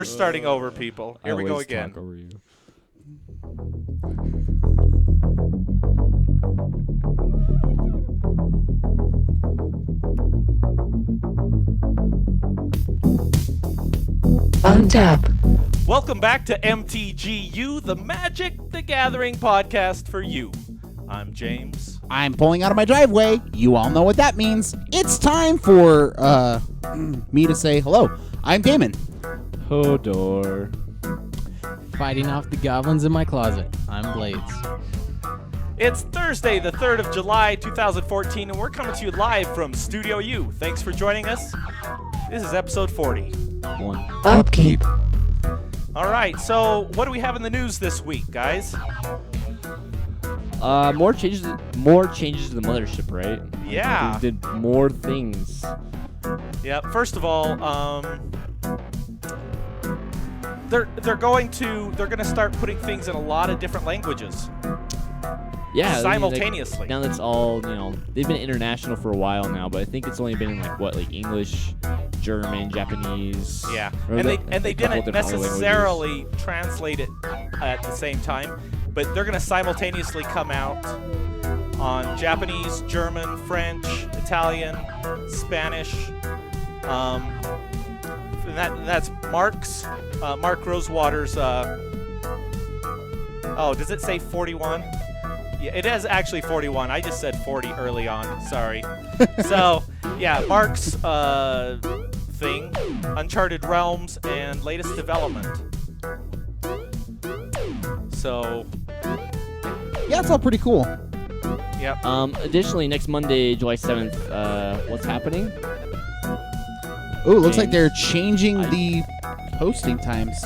We're starting over, people. Here we go again. Talk over you. Untap. Welcome back to MTGU, the Magic the Gathering podcast for you. I'm James. I'm pulling out of my driveway. You all know what that means. It's time for me to say hello. I'm Damon. Hodor. Fighting off the goblins in my closet. I'm Blades. It's Thursday, the 3rd of July, 2014, and we're coming to you live from Studio U. Thanks for joining us. This is episode 40. Upkeep. All right, so what do we have in the news this week, guys? More changes to the mothership, right? Yeah. They did more things. Yeah. First of all, they're going to start putting things in a lot of different languages. Yeah, Simultaneously. Now that's all, they've been international for a while now, but I think it's only been in English, German, Japanese. Yeah, or and a they couple didn't different other necessarily translate it at the same time, but they're going to simultaneously come out on Japanese, German, French, Italian, Spanish. That's Mark Rosewater's. Does it say 41? Yeah, it is actually 41. I just said 40 early on. Sorry. So, yeah, Mark's thing, Uncharted Realms, and latest development. So, Yeah, it's all pretty cool. yep. Additionally, next Monday, July 7th, what's happening? Oh, it looks like James. they're changing the posting times.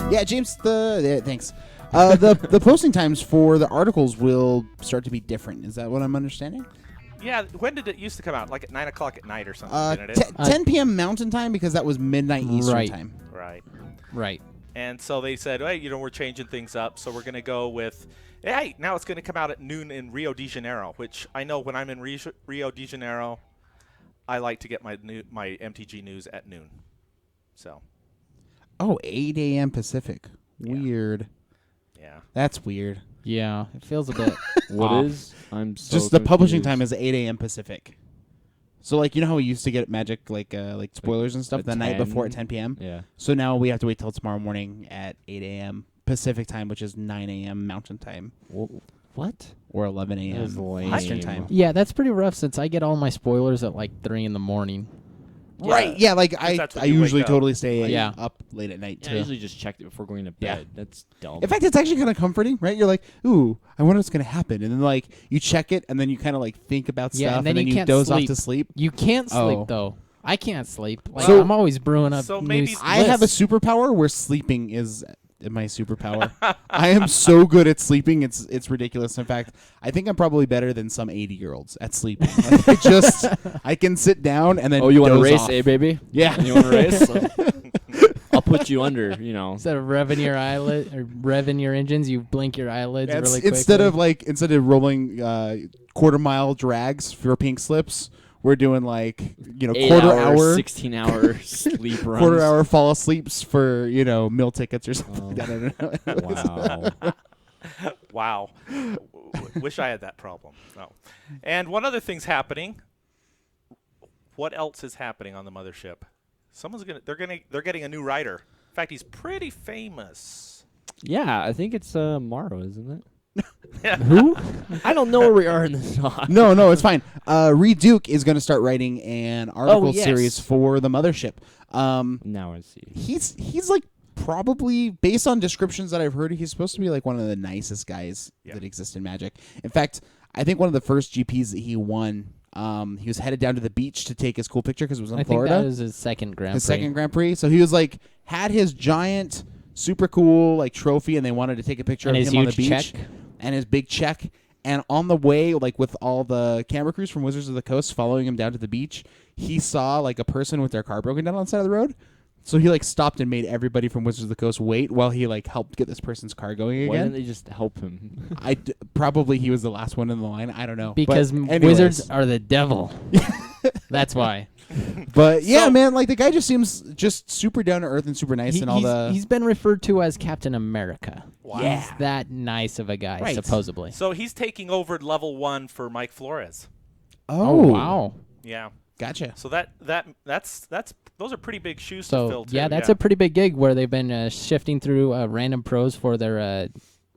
Yeah, James, thanks. The posting times for the articles will start to be different. Is that what I'm understanding? Yeah, when did it used to come out? Like at 9 o'clock at night or something, didn't it? 10 p.m. Mountain Time because that was midnight Eastern Right. Time. Right. Right. And so they said, hey, we're changing things up, so we're going to go with, hey, now it's going to come out at noon in Rio de Janeiro, which I know when I'm in Rio de Janeiro, I like to get my MTG news at noon. So, Oh, 8 a.m. Pacific. Yeah. Weird. yeah. That's weird. Yeah, it feels a bit What off. is? I'm so Just the publishing confused. time is 8 a.m. Pacific. So, you know how we used to get Magic, like spoilers and stuff at the night 10? before at 10 p.m.? Yeah. So now we have to wait till tomorrow morning at 8 a.m. Pacific time, which is 9 a.m. Mountain time, What? or 11 That is a.m. lame. Eastern time. Yeah, that's pretty rough since I get all my spoilers at 3 in the morning. Right? Yeah, that's when I you wake usually up. totally stay Yeah. up late at night Yeah, I too. usually just checked it before going to Yeah. bed. That's dumb. In fact, it's actually kind of comforting, right? You're like, ooh, I wonder what's gonna happen, and then you check it, and then you kind of think about Yeah, stuff, and then you you can't doze off sleep. to sleep. You can't sleep Oh. though. I can't sleep. So- I'm always brewing up So new maybe- I have a lists. superpower where sleeping is my superpower. I am so good at sleeping; it's ridiculous. In fact, I think I'm probably better than some 80-year-olds at sleeping. I can sit down and then. Oh, you want to doze race, off. baby? Yeah. You want to race? I'll put you under, Instead of revving your eyelid or revving your engines, you blink your eyelids It's- really quickly. instead of rolling quarter-mile drags for pink slips, we're doing 8 quarter hour, hour, 16-hour sleep runs. quarter hour fall asleeps for meal tickets or something. Oh. I don't know. Wow. Wow. Wish I had that problem. No. And one other thing's happening. What else is happening on the mothership? They're getting a new writer. In fact, he's pretty famous. Yeah, I think it's Morrow, isn't it? Who? I don't know where we are in this talk. No, it's fine. Reed Duke is going to start writing an article yes. series for the mothership. Now I see. He's probably, based on descriptions that I've heard, he's supposed to be one of the nicest guys that exist in Magic. In fact, I think one of the first GPs that he won, he was headed down to the beach to take his cool picture because it was in I think Florida. that was his second Grand His Prix. second Grand Prix. So he was had his giant, super cool trophy, and they wanted to take a picture And of his him on the huge beach check. and his big check. And on the way, with all the camera crews from Wizards of the Coast following him down to the beach, he saw a person with their car broken down on the side of the road. So he stopped and made everybody from Wizards of the Coast wait while he helped get this person's car going Why again. didn't they just help him? Probably he was the last one in the line. I don't know. Because But anyways. wizards are the devil. That's why. But yeah, So- man, like the guy just seems just super down to earth and super nice and all the. He's been referred to as Captain America. Wow. He's that nice of a guy, Right. supposedly. So he's taking over level 1 for Mike Flores. Oh, wow. Yeah. Gotcha. So that's those are pretty big shoes to So fill too. yeah, that's a pretty big gig where they've been shifting through random pros for their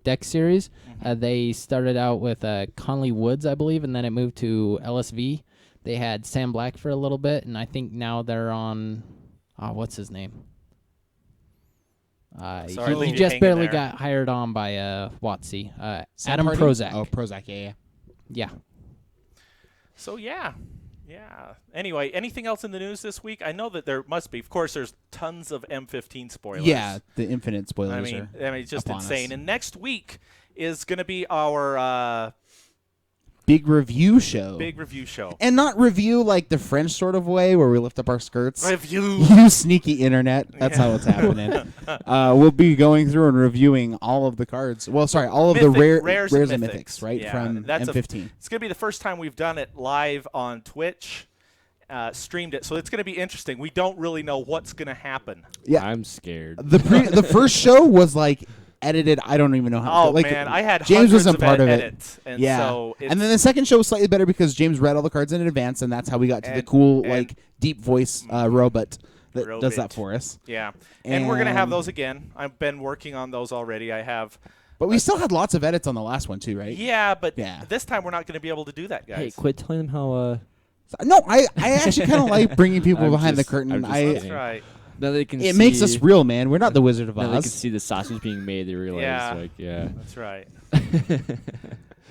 deck series. They started out with Conley Woods, I believe, and then it moved to LSV. They had Sam Black for a little bit, and I think now they're on. What's his name? Sorry, leave he you just hanging barely there. got hired on by Watsy. Sam Adam Hardy? Prozac. Oh, Prozac. Yeah. Yeah. So yeah. Anyway, anything else in the news this week? I know that there must be. Of course, there's tons of M15 spoilers. Yeah, the infinite spoilers I mean, are it's just upon insane. us. And next week is going to be our Big review show. big review show. And not review like the French sort of way where we lift up our skirts. Review. You sneaky internet. That's how it's happening. We'll be going through and reviewing all of the cards. Well, sorry, all of the Rares rares and and mythics. mythics, right? Yeah, From that's M15. It's going to be the first time we've done it live on Twitch, streamed it. So it's going to be interesting. We don't really know what's going to happen. Yeah. I'm scared. The first show was like edited. I don't even know how. Oh, like, man. I had James hundreds wasn't of part of it. edits. And Yeah. so it's, And then the second show was slightly better because James read all the cards in advance, and that's how we got to the And- cool, and- like, deep voice robot that does that Robot. for us. yeah. And we're going to have And- those again. I've been working on those already. I have. But we still had lots of edits on the last one, too, right? Yeah, but Yeah. this time we're not going to be able to do that, guys. Hey, quit telling them how. No, I actually kind of like bringing people I'm behind just- the curtain. I'm just That's kidding. right. Now they can. It makes us see- real, man. We're not the Wizard of Now they can Oz. see the sausage being made. They realize, Yeah. like, yeah. That's right.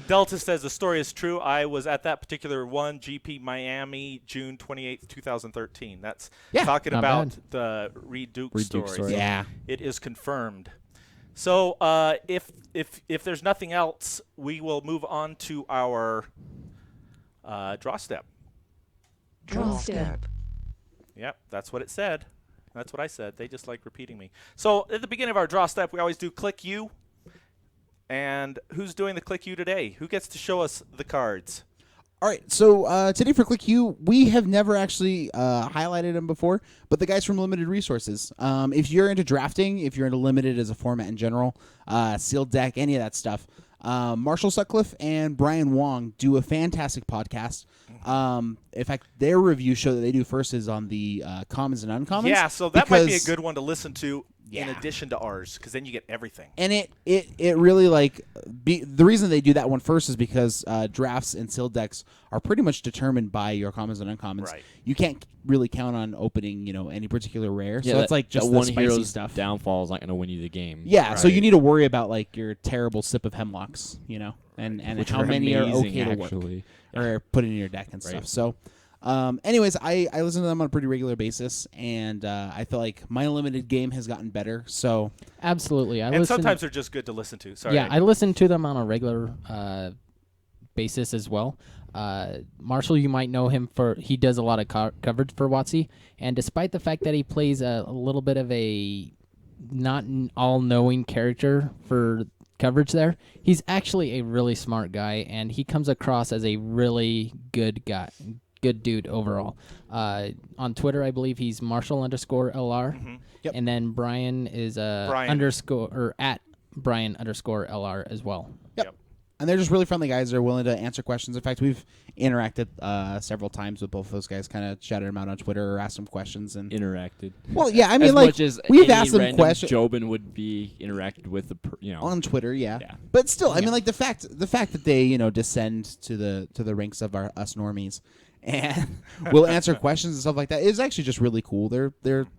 Delta says the story is true. I was at that particular one, GP Miami, June 28th, 2013. That's Yeah, talking not about bad. the Reed Duke Reed Duke story. story. Yeah. It is confirmed. So if there's nothing else, we will move on to our draw step. Draw step. Yep, that's what it said. That's what I said. They just like repeating me. So at the beginning of our draw step, we always do click you. And who's doing the click you today? Who gets to show us the cards? All right, so today for Click You, we have never actually highlighted them before, but the guys from Limited Resources. If you're into drafting, if you're into Limited as a format in general, sealed deck, any of that stuff, Marshall Sutcliffe and Brian Wong do a fantastic podcast. In fact, their review show that they do first is on the commons and uncommons. Yeah, so that might be a because- good one to listen to in Yeah. addition to ours, because then you get everything. And it really like the reason they do that one first is because drafts and sealed decks are pretty much determined by your commons and uncommons. Right. You can't really count on opening any particular rare. So that- it's like just that the one spicy hero's stuff. downfall is not going to win you the game. Yeah, so you Right. need to worry about like your terrible sip of hemlocks, and Which how are many are amazing, okay to work actually. or put in your deck and Right. stuff. So, anyways, I listen to them on a pretty regular basis, and I feel like my limited game has gotten better. So Absolutely. And sometimes they're just good to listen to. Sorry. Yeah, I listen to them on a regular basis as well. Marshall, you might know him for he does a lot of coverage for WotC, and despite the fact that he plays a little bit of a not all-knowing character for coverage there, he's actually a really smart guy, and he comes across as a really good guy. Good dude overall. On Twitter, I believe he's Marshall_LR, Yep. and then Brian is Brian. underscore or at Brian_LR as well. and they're just really friendly guys. They're willing to answer questions. In fact, we've interacted several times with both of those guys. Kind of shouted them out on Twitter or asked them questions. And Interacted. well, yeah, I mean, as like much as we've any asked them random questions Jobin would be interacted with the on Twitter, yeah. Yeah. But still, I mean, like the fact that they descend to the ranks of us normies and will answer questions and stuff like that is actually just really cool. They're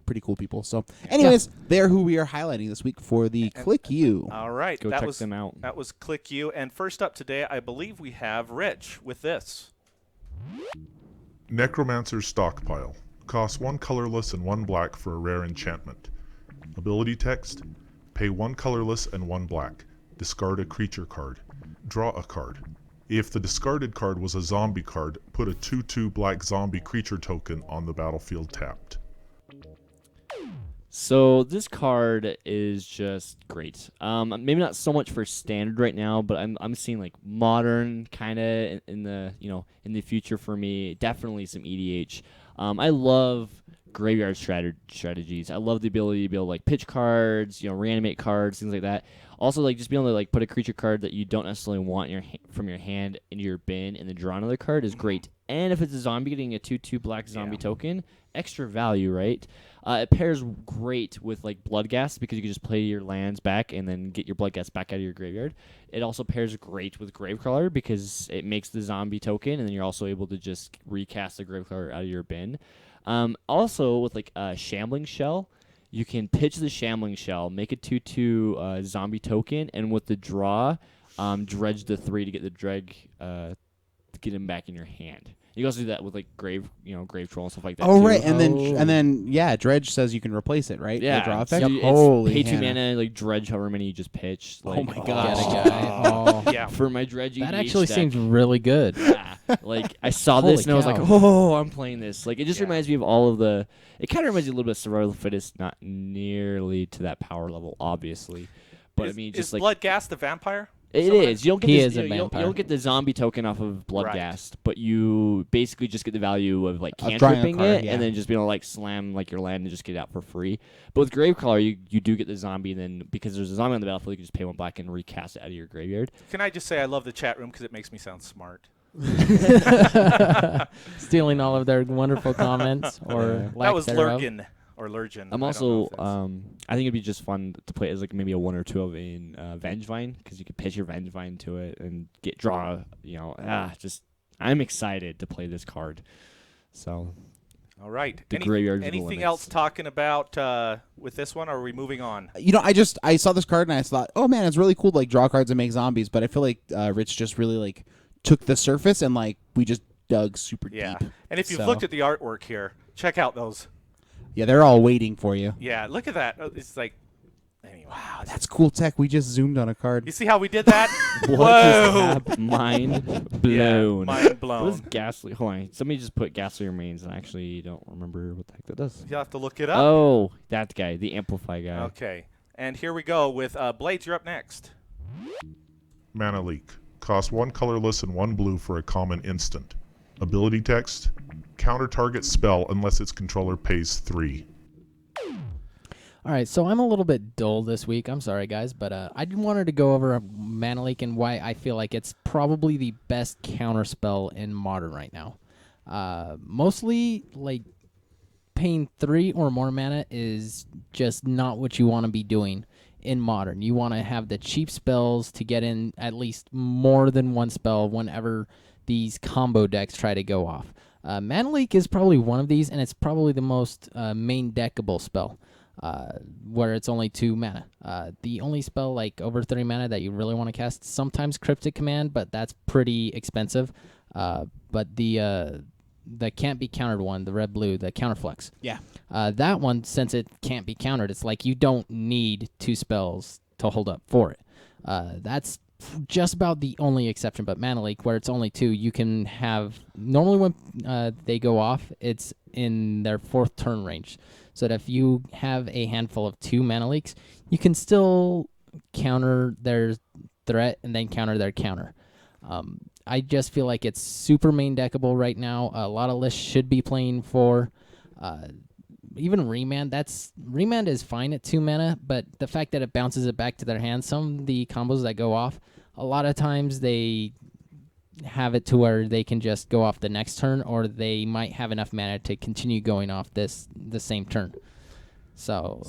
pretty cool people. So, anyways, they're who we are highlighting this week for the Click You. All right. Go that check was them out. That was click you. And first up today, I believe we have Rich with this. Necromancer's Stockpile. Costs 1 colorless and 1 black for a rare enchantment. Ability text: pay 1 colorless and 1 black. Discard a creature card. Draw a card. If the discarded card was a zombie card, put a 2/2 black zombie creature token on the battlefield tapped. So this card is just great. Maybe not so much for standard right now, but I'm seeing like modern kind of in the in the future for me. Definitely some EDH. I love graveyard strategies. I love the ability to be able to like pitch cards, reanimate cards, things like that. Also, like just being able to like put a creature card that you don't necessarily want from your hand into your bin and then draw another card is great. And if it's a zombie, getting a 2/2 black zombie token, extra value, right? It pairs great with like Bloodghast because you can just play your lands back and then get your Bloodghast back out of your graveyard. It also pairs great with Gravecrawler because it makes the zombie token, and then you're also able to just recast the Gravecrawler out of your bin. Also, with like a Shambling Shell, you can pitch the Shambling Shell, make a 2/2 zombie token, and with the draw, dredge the 3 to get the Dreg, to get him back in your hand. You can also do that with like Grave Troll and stuff like that. Oh too. right, and then Dredge says you can replace it, right? Yeah, The draw so effect. it's Holy pay 2 Hannah. mana, like dredge however many you just pitched. Like, my Get gosh. a guy. Oh. Yeah. For my dredging, That actually seems really good. Yeah. Like I saw Holy this and I was like, cow. oh, I'm playing this. Like it just Yeah. reminds me of all of the. It kind of reminds me a little bit of Survival of the Fittest, not nearly to that power level, obviously. But I mean, just is like Bloodghast the vampire? it Someone- is. You don't get He this, is a you don't vampire. get the zombie token off of Right. Bloodghast, but you basically just get the value of like Of drawing a cantripping card, it yeah. and then just being able to like slam like your land and just get it out for free. But with Gravecrawler, you do get the zombie, and then because there's a zombie on the battlefield, you can just pay 1 black and recast it out of your graveyard. Can I just say I love the chat room because it makes me sound smart. Stealing all of their wonderful comments or lack That was thereof. Lurgan or Lurgan. I'm I don't know also, if it's- I think it'd be just fun to play as like maybe a 1 or 2 of in Vengevine because you could pitch your Vengevine to it and draw. I'm excited to play this card. So all right. the graveyard's the Anything limits. else talking about with this one, or are we moving on? I saw this card and I thought, oh man, it's really cool to like draw cards and make zombies. But I feel like Rich just really like took the surface and like we just dug super Yeah. deep. And if you've So- looked at the artwork here, check out those. Yeah, they're all waiting for you. Yeah, look at that. Oh, it's like, anyway. Wow, that's cool tech. We just zoomed on a card. You see how we did that? What Whoa. just happened? Mind Yeah, blown. mind What blown. is Ghastly? Hold on. Somebody just put Ghastly Remains, and I actually don't remember what the heck that does. You'll have to look it up. Oh, that guy, the Amplify guy. Okay. And here we go with Blades. You're up next. Mana Leak. Cost 1 colorless and 1 blue for a common instant. Ability text. Counter target spell unless its controller pays 3. All right, so I'm a little bit dull this week. I'm sorry, guys, but I wanted to go over Mana Leak and why I feel like it's probably the best counter spell in Modern right now. Mostly, like, paying 3 or more mana is just not what you want to be doing in Modern. You want to have the cheap spells to get in at least more than one spell whenever these combo decks try to go off. Mana Leak is probably one of these, and it's probably the most main deckable spell. Where it's only 2 mana. The only spell like over 3 mana that you really want to cast, sometimes Cryptic Command, but that's pretty expensive. But the can't be countered one, the red-blue, the Counterflex. Yeah. That one, since it can't be countered, it's like you don't need 2 spells to hold up for it. That's just about the only exception, but Mana Leak, where it's only 2, you can have... Normally when they go off, it's in their 4th turn range. So that if you have a handful of 2 Mana Leaks, you can still counter their threat and then counter their counter. I just feel like it's super main deckable right now. A lot of lists should be playing for... even Remand, Remand is fine at 2 mana, but the fact that it bounces it back to their hand, some of the combos that go off, a lot of times they have it to where they can just go off the next turn, or they might have enough mana to continue going off the same turn. So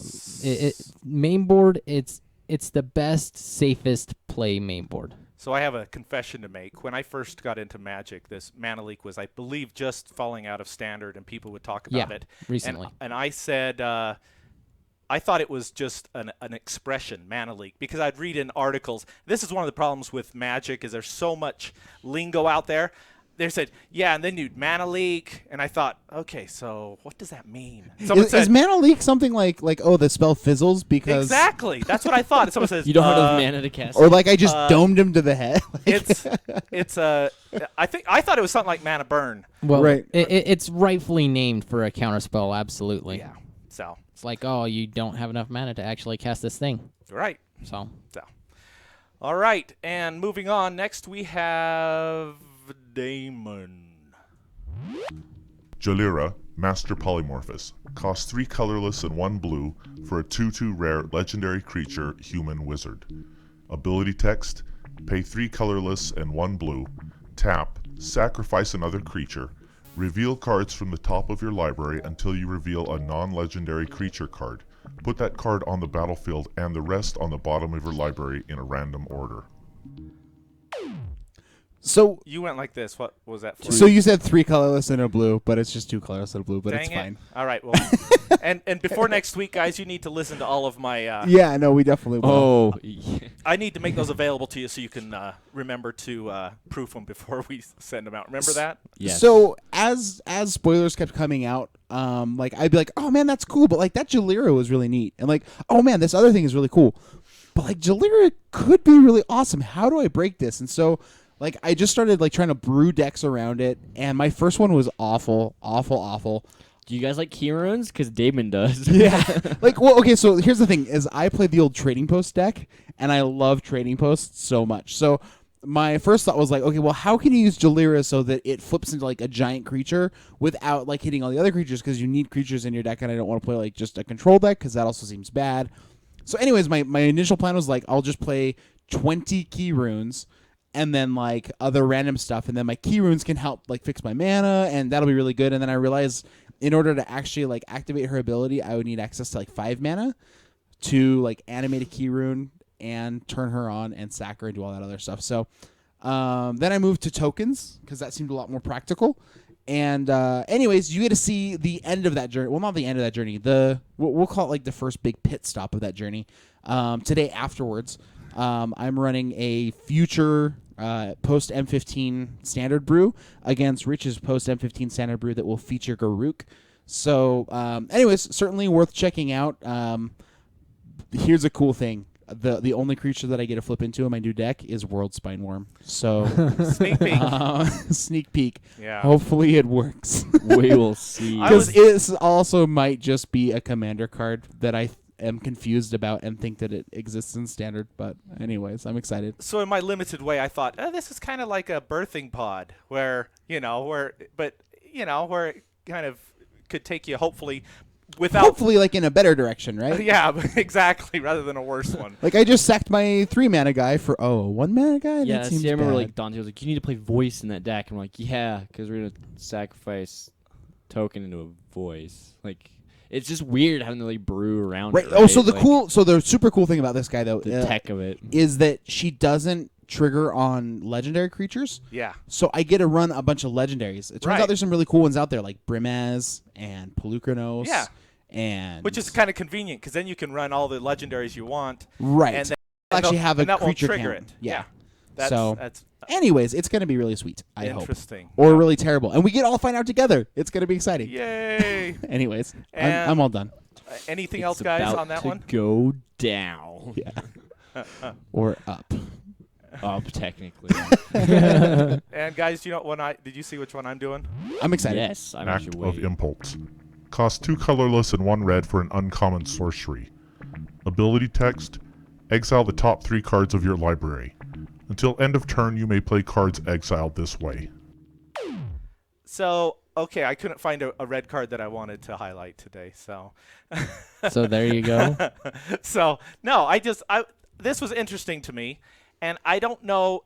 main board, it's the best, safest play main board. So I have a confession to make. When I first got into Magic, this Mana Leak was, I believe, just falling out of standard, and people would talk about it. Recently. And I said, I thought it was just an expression, Mana Leak, because I'd read in articles. This is one of the problems with Magic, is there's so much lingo out there. They said, yeah, and then you'd Mana Leak, and I thought, okay, so what does that mean? Someone Is said, Mana Leak something like oh the spell fizzles because exactly. That's what I thought. And someone says, You don't have enough mana to cast. or like I just domed him to the head? it's I thought it was something like Mana Burn. Well, Right. it's rightfully named for a counterspell, absolutely. Yeah. So, It's like, oh, you don't have enough mana to actually cast this thing. right. So, All right, and moving on. Next we have Damon. Jalira. Master Polymorphous. Costs 3 colorless and 1 blue for a 2/2 rare legendary creature, human wizard. Ability text, pay 3 colorless and 1 blue. Tap, sacrifice another creature. Reveal cards from the top of your library until you reveal a non-legendary creature card. Put that card on the battlefield and the rest on the bottom of your library in a random order. So You went like this. What was that for? so you said 3 colorless and a blue, but it's just 2 colorless and a blue, but Dang it's it. fine. All right. Well, and before next week, guys, you need to listen to all of my. Yeah, no, we definitely will. Oh, yeah. I need to make those available to you so you can remember to proof them before we send them out. Remember that? Yes. So as spoilers kept coming out, like I'd be like, oh man, that's cool, but like that Jalira was really neat, and like, oh man, this other thing is really cool, but like Jalira could be really awesome. How do I break this? And so like I just started like trying to brew decks around it, and my first one was awful. Do you guys like key runes? Because Damon does. Yeah. Like, well, okay, so here's the thing is I played the old Trading Post deck, and I love Trading Posts so much. So my first thought was like, okay, well, how can you use Jalira so that it flips into like a giant creature without like hitting all the other creatures, because you need creatures in your deck, and I don't want to play like just a control deck because that also seems bad. So anyways, my initial plan was like, I'll just play 20 key runes and then like other random stuff, and then my key runes can help like fix my mana, and that'll be really good. And then I realized in order to actually like activate her ability, I would need access to like 5 mana to like animate a key rune and turn her on and sack her and do all that other stuff. So then I moved to tokens because that seemed a lot more practical. And anyways, you get to see the end of that journey. Well, not the end of that journey. We'll call it like the first big pit stop of that journey. Today afterwards, I'm running a future post M15 standard brew against Rich's post M15 standard brew that will feature Garruk. So, anyways, certainly worth checking out. Here's a cool thing. The only creature that I get to flip into in my new deck is World Spineworm. So Sneak peek. sneak peek. Yeah. Hopefully it works. We will see. I Because was- it also might just be a commander card that I am confused about and think that it exists in standard. But anyways, I'm excited. So in my limited way, I thought, this is kind of like a birthing pod, where where it kind of could take you hopefully without. Hopefully, like in a better direction, right? Yeah, exactly, rather than a worse one. Like I just sacked my 3 mana guy for a 1 mana guy. Yeah, that seems see, I remember bad. like Dante was like, "You need to play voice in that deck." I'm like, "Yeah, because we're gonna sacrifice token into a voice." Like, it's just weird having to like brew around. Right. It, Oh, so the Like, the super cool thing about this guy though the tech of it. is that she doesn't trigger on legendary creatures. Yeah. So I get to run a bunch of legendaries. It turns Right. out there's some really cool ones out there like Brimaz and Pelucranos. Yeah. And Which is kind of convenient because then you can run all the legendaries you want. right. And then actually have a and that won't creature trigger count. it. Yeah. That's, So- that's Anyways, it's gonna be really sweet. I hope. interesting. Or Yeah. really terrible, and we get all find out together. It's gonna be exciting. Yay. Anyways, And- I'm all done. Anything It's else, guys, about on that to one? Go down. Yeah. Or up. Up technically. And guys, did you see which one I'm doing? I'm excited. Yes, I'm Act actually of waiting. Impulse. Cost 2 colorless and 1 red for an uncommon sorcery. Ability text, exile the top 3 cards of your library. Until end of turn, you may play cards exiled this way. So, okay, I couldn't find a red card that I wanted to highlight today, so. So there you go. So, no, this was interesting to me, and I don't know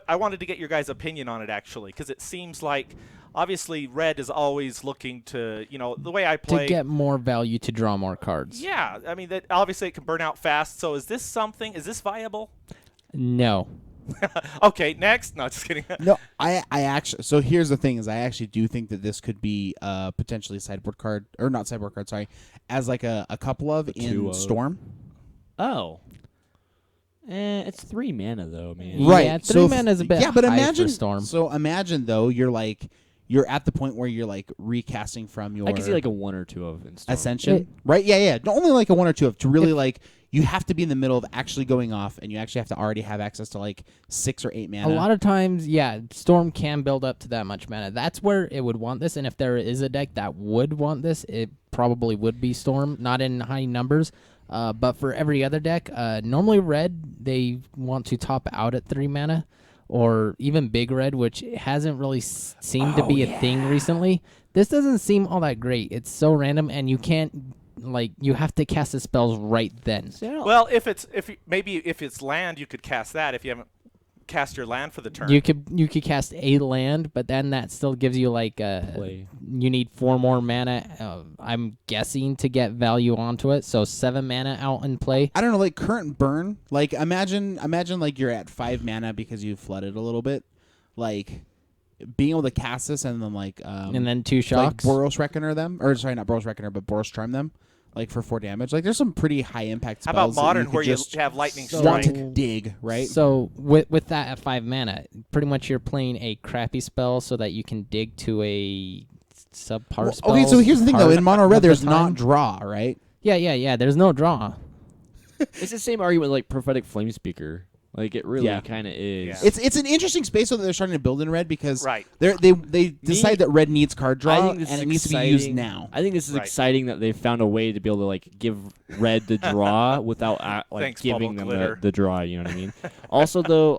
I wanted to get your guys' opinion on it, actually, because it seems like, obviously, red is always looking to, the way I play. To get more value to draw more cards. Yeah, I mean, that obviously it can burn out fast, so is this viable? No. Okay, next. No, just kidding. No, I actually. So here's the thing: is I actually do think that this could be potentially a sideboard card, or not sideboard card. Sorry, as like a couple of in 2 of. Storm. Oh. It's 3 mana though, man. Yeah, Right. 3 mana is a bit Yeah, but high for imagine Storm. So imagine though, you're at the point where you're like recasting from your I can see like a 1 or 2 of in Storm. Ascension, right? Yeah. Not only like a 1 or 2 of to really like. You have to be in the middle of actually going off, and you actually have to already have access to like 6 or 8 mana. A lot of times, yeah, Storm can build up to that much mana. That's where it would want this, and if there is a deck that would want this, it probably would be Storm, not in high numbers. But for every other deck, normally red, they want to top out at 3 mana. or even Big Red, which hasn't really seemed to be a thing recently. This doesn't seem all that great. It's so random, and you can't you have to cast the spells right then. Well, if it's land, you could cast that if you haven't cast your land for the turn. You could cast a land, but then that still gives you Play. you need 4 more mana. I'm guessing to get value onto it, so 7 mana out in play. I don't know, like current burn. Like imagine like you're at 5 mana because you flooded a little bit. Like being able to cast this and then And then 2 like shocks. Boros Reckoner them, or sorry, not Boros Reckoner, but Boros Charm them, like for 4 damage. Like there's some pretty high impact How spells. about modern that you where could you just have lightning want strike? to dig, right? So with that at 5 mana, pretty much you're playing a crappy spell so that you can dig to a subpar spell. Okay, so here's the thing though. In mono part red, of the there's time. not draw, right? Yeah. There's no draw. It's the same argument like Prophetic Flame Speaker. Like it really Yeah. kind of is. Yeah. It's an interesting space that they're starting to build in red because Right. they decide that red needs card draw I and think this is it needs to be used exciting. now. I think this is Right. exciting that they found a way to be able to like give red the draw without Thanks, giving Bubble them Glitter. the draw. You know what I mean? Also, though,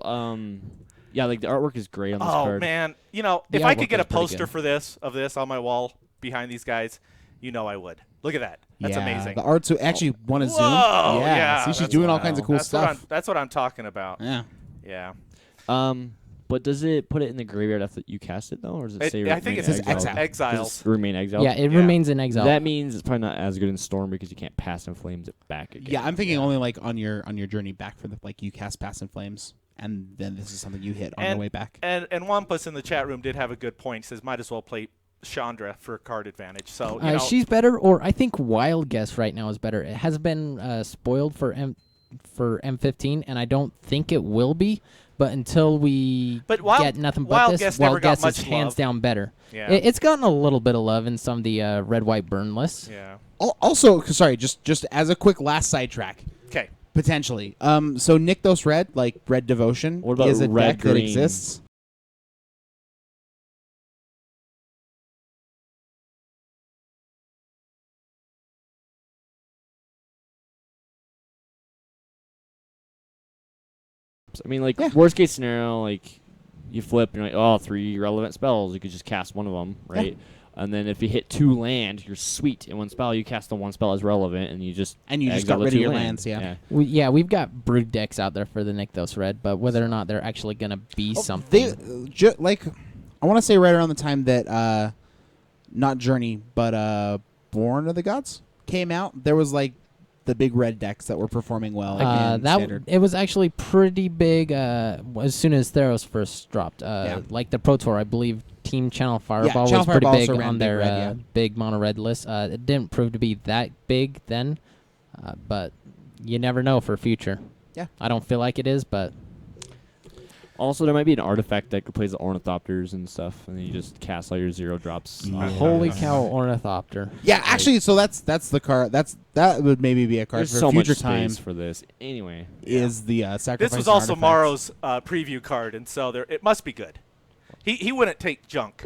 yeah, like the artwork is great on this Oh card. man, if The I could artwork get a is pretty poster good. for this on my wall behind these guys, I would. Look at that. That's Yeah, amazing. The art to actually want to zoom. Whoa, Yeah, yeah, see, she's that's- doing all kinds of cool that's stuff. That's what I'm talking about. Yeah. Yeah. But does it put it in the graveyard after you cast it though, or does it say I think it remain says exile. exiles. Does it remain exiled? Yeah, it Yeah. remains in exile. That means it's probably not as good in Storm because you can't pass and flames it back again. Yeah, I'm thinking only like on your journey back for the you cast Pass and Flames, and then this is something you hit on the way back. And Wampus in the chat room did have a good point. He says might as well play Chandra for card advantage. So She's better, or I think Wild Guess right now is better. It has been spoiled for M15, and I don't think it will be. But until we But Wild- get nothing but Wild this, Guess never Wild got Guess much is hands love. down better. Yeah. It's gotten a little bit of love in some of the red, white burn lists. yeah. Also, sorry, just as a quick last sidetrack, Okay. potentially. So Nykthos Red, like Red Devotion, What about is a red, deck that green? exists. I mean, like Yeah. worst case scenario, like you flip, you're like, oh, 3 relevant spells. You could just cast one of them, right? And then if you hit 2 land, you're sweet. In one spell, you cast the one spell as relevant, and you just And you just exile got the rid of 2 your lands. lands, yeah. We've got brood decks out there for the Nykthos Red, but whether or not they're actually going to be something. They I want to say right around the time that not Journey, but Born of the Gods came out, there was like the big red decks that were performing well. in Standard. It was actually pretty big as soon as Theros first dropped. Like the Pro Tour, I believe Team Channel Fireball Channel was pretty Fireball big also ran on big their red, yeah. big mono red list. It didn't prove to be that big then, but you never know for future. Yeah. I don't feel like it is, but Also, there might be an artifact that plays the Ornithopters and stuff, and then you just cast all your 0 drops. holy cow, Ornithopter. Yeah, actually, so that's the card. That would maybe be a card There's for so future much time. space for this. Anyway, Is the sacrifice? This was and also artifacts. Morrow's preview card, and so it must be good. He wouldn't take junk,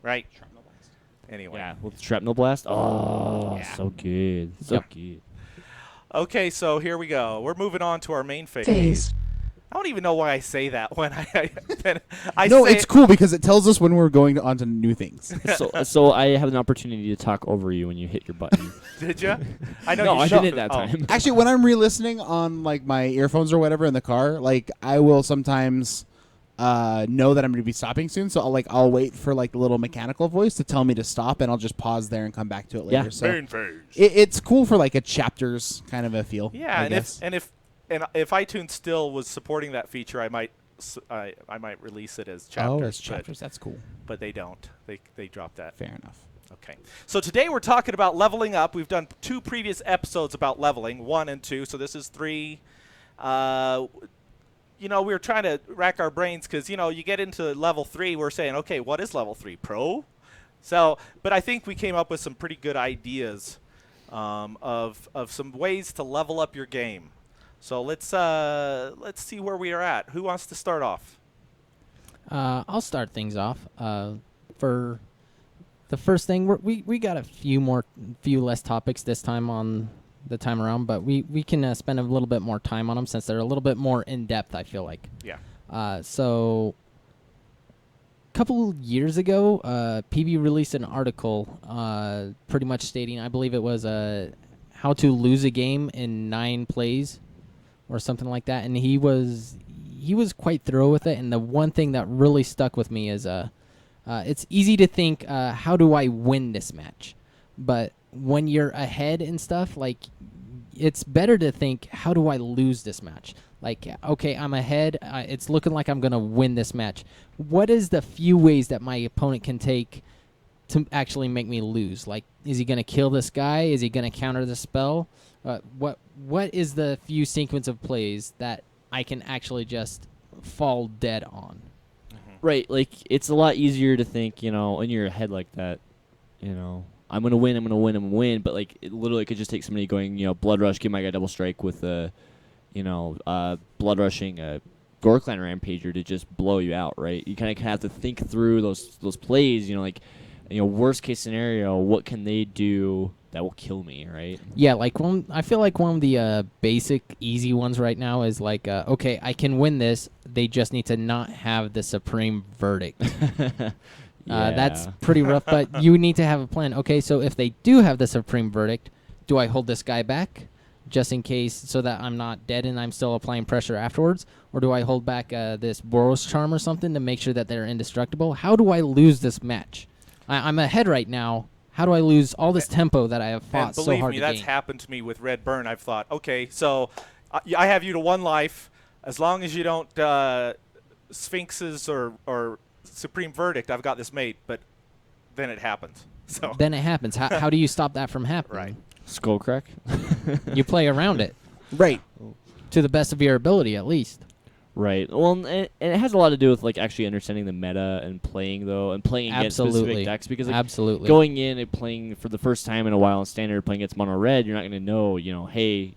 right? Anyway. yeah, with Shrapnel Blast. Oh, Yeah. so good. So Yep. good. Okay, so here we go. We're moving on to our main phase. Phase. I don't even know why I say that when I No, say it's cool because it tells us when we're going on to new things. so I have an opportunity to talk over you when you hit your button. Did you? I know no, you I should- didn't that oh. time. Actually, when I'm re-listening on like my earphones or whatever in the car, like I will sometimes know that I'm going to be stopping soon, so I'll wait for like the little mechanical voice to tell me to stop, and I'll just pause there and come back to it later. Yeah. So Main phase. it's cool for like a chapters kind of a feel. Yeah, I and guess. if iTunes still was supporting that feature, I might release it as chapters. as chapters, that's cool. but they don't. They dropped that. Fair enough. Okay. So today we're talking about leveling up. We've done 2 previous episodes about leveling, 1 and 2. So this is 3. We were trying to rack our brains because, you get into level 3, we're saying, okay, what is level 3? Pro? So, but I think we came up with some pretty good ideas of some ways to level up your game. So let's see where we are at. Who wants to start off? I'll start things off. For the first thing, we got a few less topics this time on the time around, but we can spend a little bit more time on them since they're a little bit more in depth. I feel like. Yeah. So a couple years ago, PB released an article pretty much stating, I believe it was how to lose a game in 9 plays or something like that, and he was quite thorough with it. And the one thing that really stuck with me is it's easy to think, how do I win this match? But when you're ahead and stuff, like, it's better to think, how do I lose this match? Like, okay, I'm ahead. It's looking like I'm going to win this match. What is the few ways that my opponent can take to actually make me lose? Like, is he going to kill this guy? Is he going to counter the spell? What is the few sequence of plays that I can actually just fall dead on? Right, like it's a lot easier to think, in your head like that, I'm gonna win, but like it literally could just take somebody going, blood rush, give my guy double strike with blood rushing a Gore Clan Rampager to just blow you out, right? You kind of have to think through those plays, worst case scenario, what can they do that will kill me, right? Yeah, like I feel like one of the basic easy ones right now is like, okay, I can win this. They just need to not have the supreme verdict. That's pretty rough, but you need to have a plan. Okay, so if they do have the supreme verdict, do I hold this guy back just in case so that I'm not dead and I'm still applying pressure afterwards? Or do I hold back this Boros Charm or something to make sure that they're indestructible? How do I lose this match? I'm ahead right now. How do I lose all this tempo that I have fought so hard to gain? Believe me, that's happened to me with Red Burn. I've thought, okay, so I have you to 1 life. As long as you don't Sphinxes or Supreme Verdict, I've got this mate. But then it happens. So then it happens. How do you stop that from happening? Right. Skullcrack. You play around it. Right. To the best of your ability, at least. Right. Well, and it has a lot to do with like actually understanding the meta and playing against specific decks, because like, Absolutely. going in and playing for the first time in a while in standard, playing against mono red, you're not going to know, hey,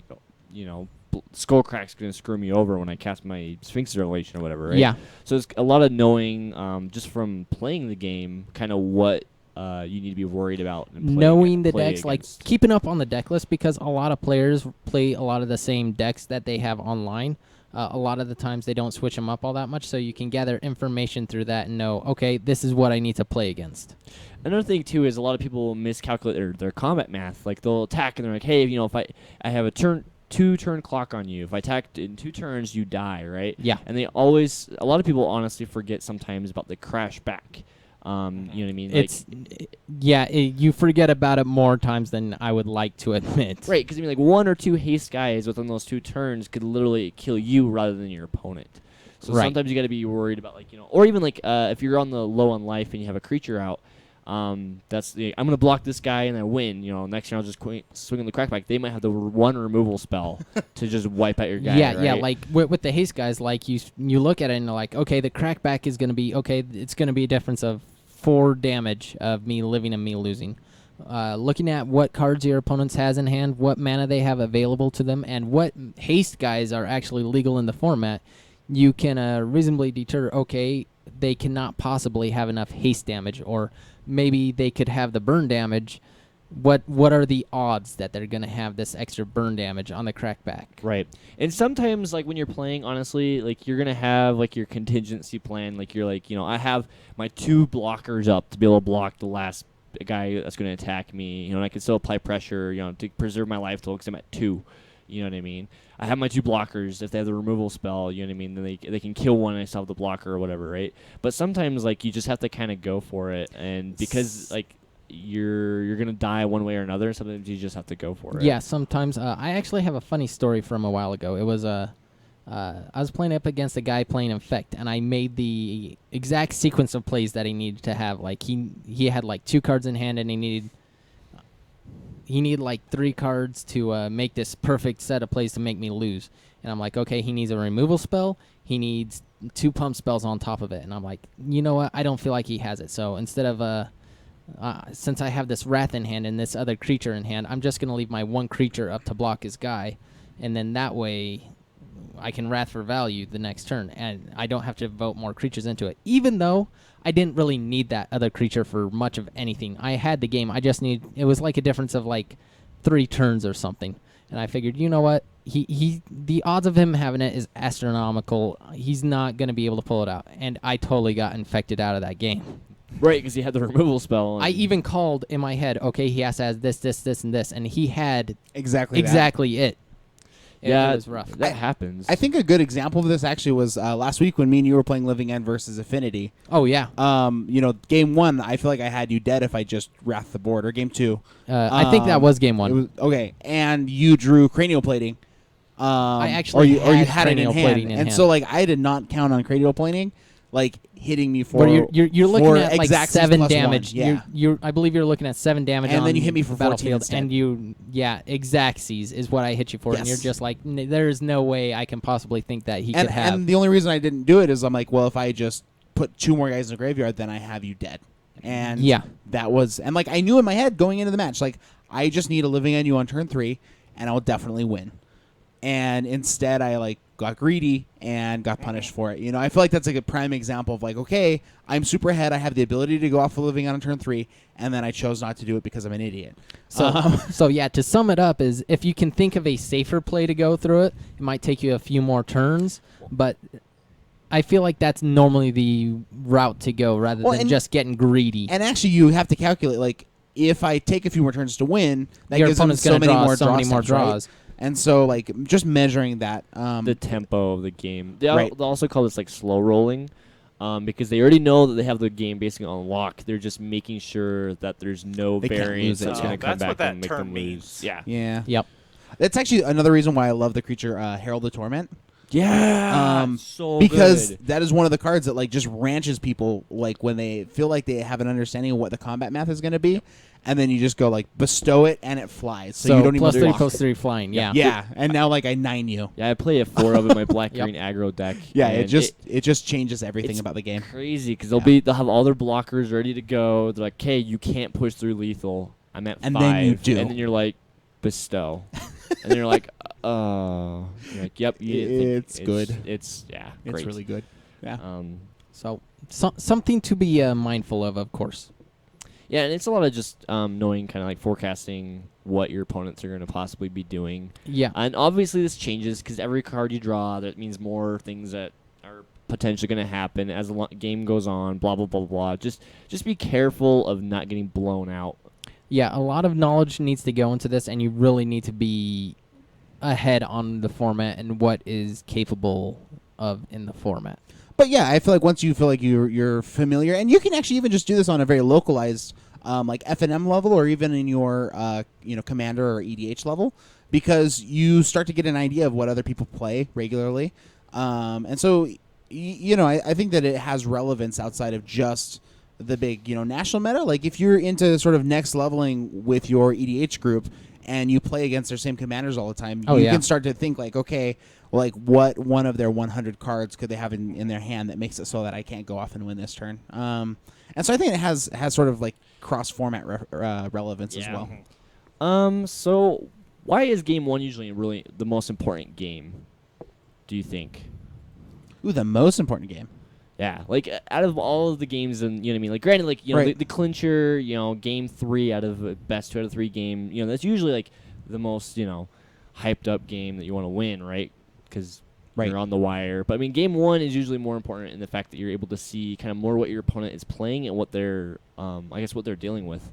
Skullcrack's going to screw me over when I cast my Sphinx Revelation or whatever, right? Yeah. So it's a lot of knowing just from playing the game, kind of what you need to be worried about. And Knowing the play decks, like against. keeping up on the deck list, because a lot of players play a lot of the same decks that they have online. A lot of the times they don't switch them up all that much, so you can gather information through that and know, okay, this is what I need to play against. Another thing too is a lot of people miscalculate their combat math. Like they'll attack and they're like, hey, if I have a 2-turn clock on you. If I attack in 2 turns, you die, right? Yeah. And a lot of people honestly forget sometimes about the crash back. You know what I mean? It's you forget about it more times than I would like to admit. Right, because like 1 or 2 haste guys within those 2 turns could literally kill you rather than your opponent. So Right. sometimes you got to be worried about or even if you're on the low on life and you have a creature out, I'm gonna block this guy and I win. Next round I'll just swing on the crackback. They might have the 1 removal spell to just wipe out your guy. Yeah, right? like with the haste guys, like you look at it and you're like, okay, the crackback is gonna be it's gonna be a difference of 4 damage of me living and me losing. Looking at what cards your opponents has in hand, what mana they have available to them, and what haste guys are actually legal in the format, you can reasonably deter, okay, they cannot possibly have enough haste damage, or maybe they could have the burn damage. What are the odds that they're going to have this extra burn damage on the crackback? Right. And sometimes, when you're playing, honestly, you're going to have, your contingency plan. You're I have my 2 blockers up to be able to block the last guy that's going to attack me. And I can still apply pressure, to preserve my life total because I'm at 2. You know what I mean? I have my 2 blockers. If they have the removal spell, you know what I mean, then they can kill one and I still have the blocker or whatever, right? But sometimes, you just have to kind of go for it. And because, you're gonna die one way or another. Sometimes you just have to go for it. Yeah, sometimes. I actually have a funny story from a while ago. It was I was playing up against a guy playing Infect, and I made the exact sequence of plays that he needed to have. He had 2 cards in hand, and he needed 3 cards to make this perfect set of plays to make me lose. And I'm like, okay, he needs a removal spell. He needs 2 pump spells on top of it. And I'm like, you know what? I don't feel like he has it. So instead of since I have this Wrath in hand and this other creature in hand, I'm just going to leave my 1 creature up to block his guy. And then that way I can Wrath for value the next turn. And I don't have to vote more creatures into it. Even though I didn't really need that other creature for much of anything. I had the game. It was a difference of 3 turns or something. And I figured, you know what? The odds of him having it is astronomical. He's not going to be able to pull it out. And I totally got infected out of that game. Right, because he had the removal spell. I and- even called in my head, okay, he has to have this, and this. And he had Exactly. exactly it. Yeah, It was rough. That happens. I think a good example of this actually was last week when me and you were playing Living End versus Affinity. Oh, yeah. Game 1, I feel like I had you dead if I just wrath the board, or game 2. I think that was game 1. It was, okay, and you drew cranial plating. I actually or you had had it in cranial hand, plating in and hand. so like I did not count on cranial plating, like hitting me for. Where you're looking for at like exact 7 +1, damage. Yeah. I believe you're looking at 7 damage. And on then you hit me for 14 battlefield, instead. and exactsies is what I hit you for, and Yes. you're just like, there's no way I can possibly think that he could have. And the only reason I didn't do it is I'm like, well, if I just put 2 more guys in the graveyard, then I have you dead. And Yeah. that was, and like I knew in my head going into the match, like I just need a Living End you on turn 3, and I'll definitely win. And instead, I like got greedy and got punished for it. I feel like that's like a prime example of like, okay, I'm super ahead. I have the ability to go off a Living End on turn 3, and then I chose not to do it because I'm an idiot. So yeah, to sum it up is if you can think of a safer play to go through it, it might take you a few more turns, but I feel like that's normally the route to go rather Well, than and- just getting greedy. And actually, you have to calculate like if I take a few more turns to win, that Your gives them opponent's so gonna many draw more so draw many more steps, right? draws. And so like just measuring that. the tempo of the game. They Right. they also call this like slow rolling, because they already know that they have the game basically on lock. They're just making sure that there's no They can't variance lose it. that's going to come That's what back that and make term them means. lose. Yeah. Yeah. Yep. That's actually another reason why I love the creature Herald of Torment. Yeah. So that is one of the cards that like just ranches people like when they feel like they have an understanding of what the combat math is going to be, and then you just go like bestow it and it flies. So, you don't even block. +3 flying. Yeah. Yeah, and now like I 9 you. Yeah, I play a 4 of in my black Yep. green aggro deck. Yeah, and it just changes everything it's about the game. crazy because they'll have all their blockers ready to go. They're like, "Okay, you can't push through lethal." I'm at And 5, then you do. and then you're like, "Bestow," and then you're like, You're like, "Yep, It's good. It's yeah, It's great. really good. Yeah. So something to be mindful of course. Yeah, and it's a lot of just knowing, kind of like forecasting what your opponents are going to possibly be doing. Yeah. And obviously this changes because every card you draw, that means more things that are potentially going to happen as the game goes on, blah, blah, blah, blah. Just be careful of not getting blown out. Yeah, a lot of knowledge needs to go into this, and you really need to be ahead on the format and what is capable of in the format. But yeah, I feel like once you feel like you're familiar, and you can actually even just do this on a very localized, like FNM level, or even in your commander or EDH level, because you start to get an idea of what other people play regularly, and so I think that it has relevance outside of just the big national meta. Like if you're into sort of next leveling with your EDH group and you play against their same commanders all the time, you can start to think like, okay, well, like what one of their 100 cards could they have in their hand that makes it so that I can't go off and win this turn. And so I think it has sort of like cross format relevance as Yeah. well. So why is game 1 usually really the most important game, do you think? Ooh, the most important game. Yeah, like out of all of the games, and you know what I mean. Like, granted, like Right. the clincher, game 3 out of best 2 out of 3 game. That's usually like the most hyped up game that you want to win, right? Because Right. you're on the wire. But I mean, game 1 is usually more important in the fact that you're able to see kind of more what your opponent is playing and what they're, what they're dealing with.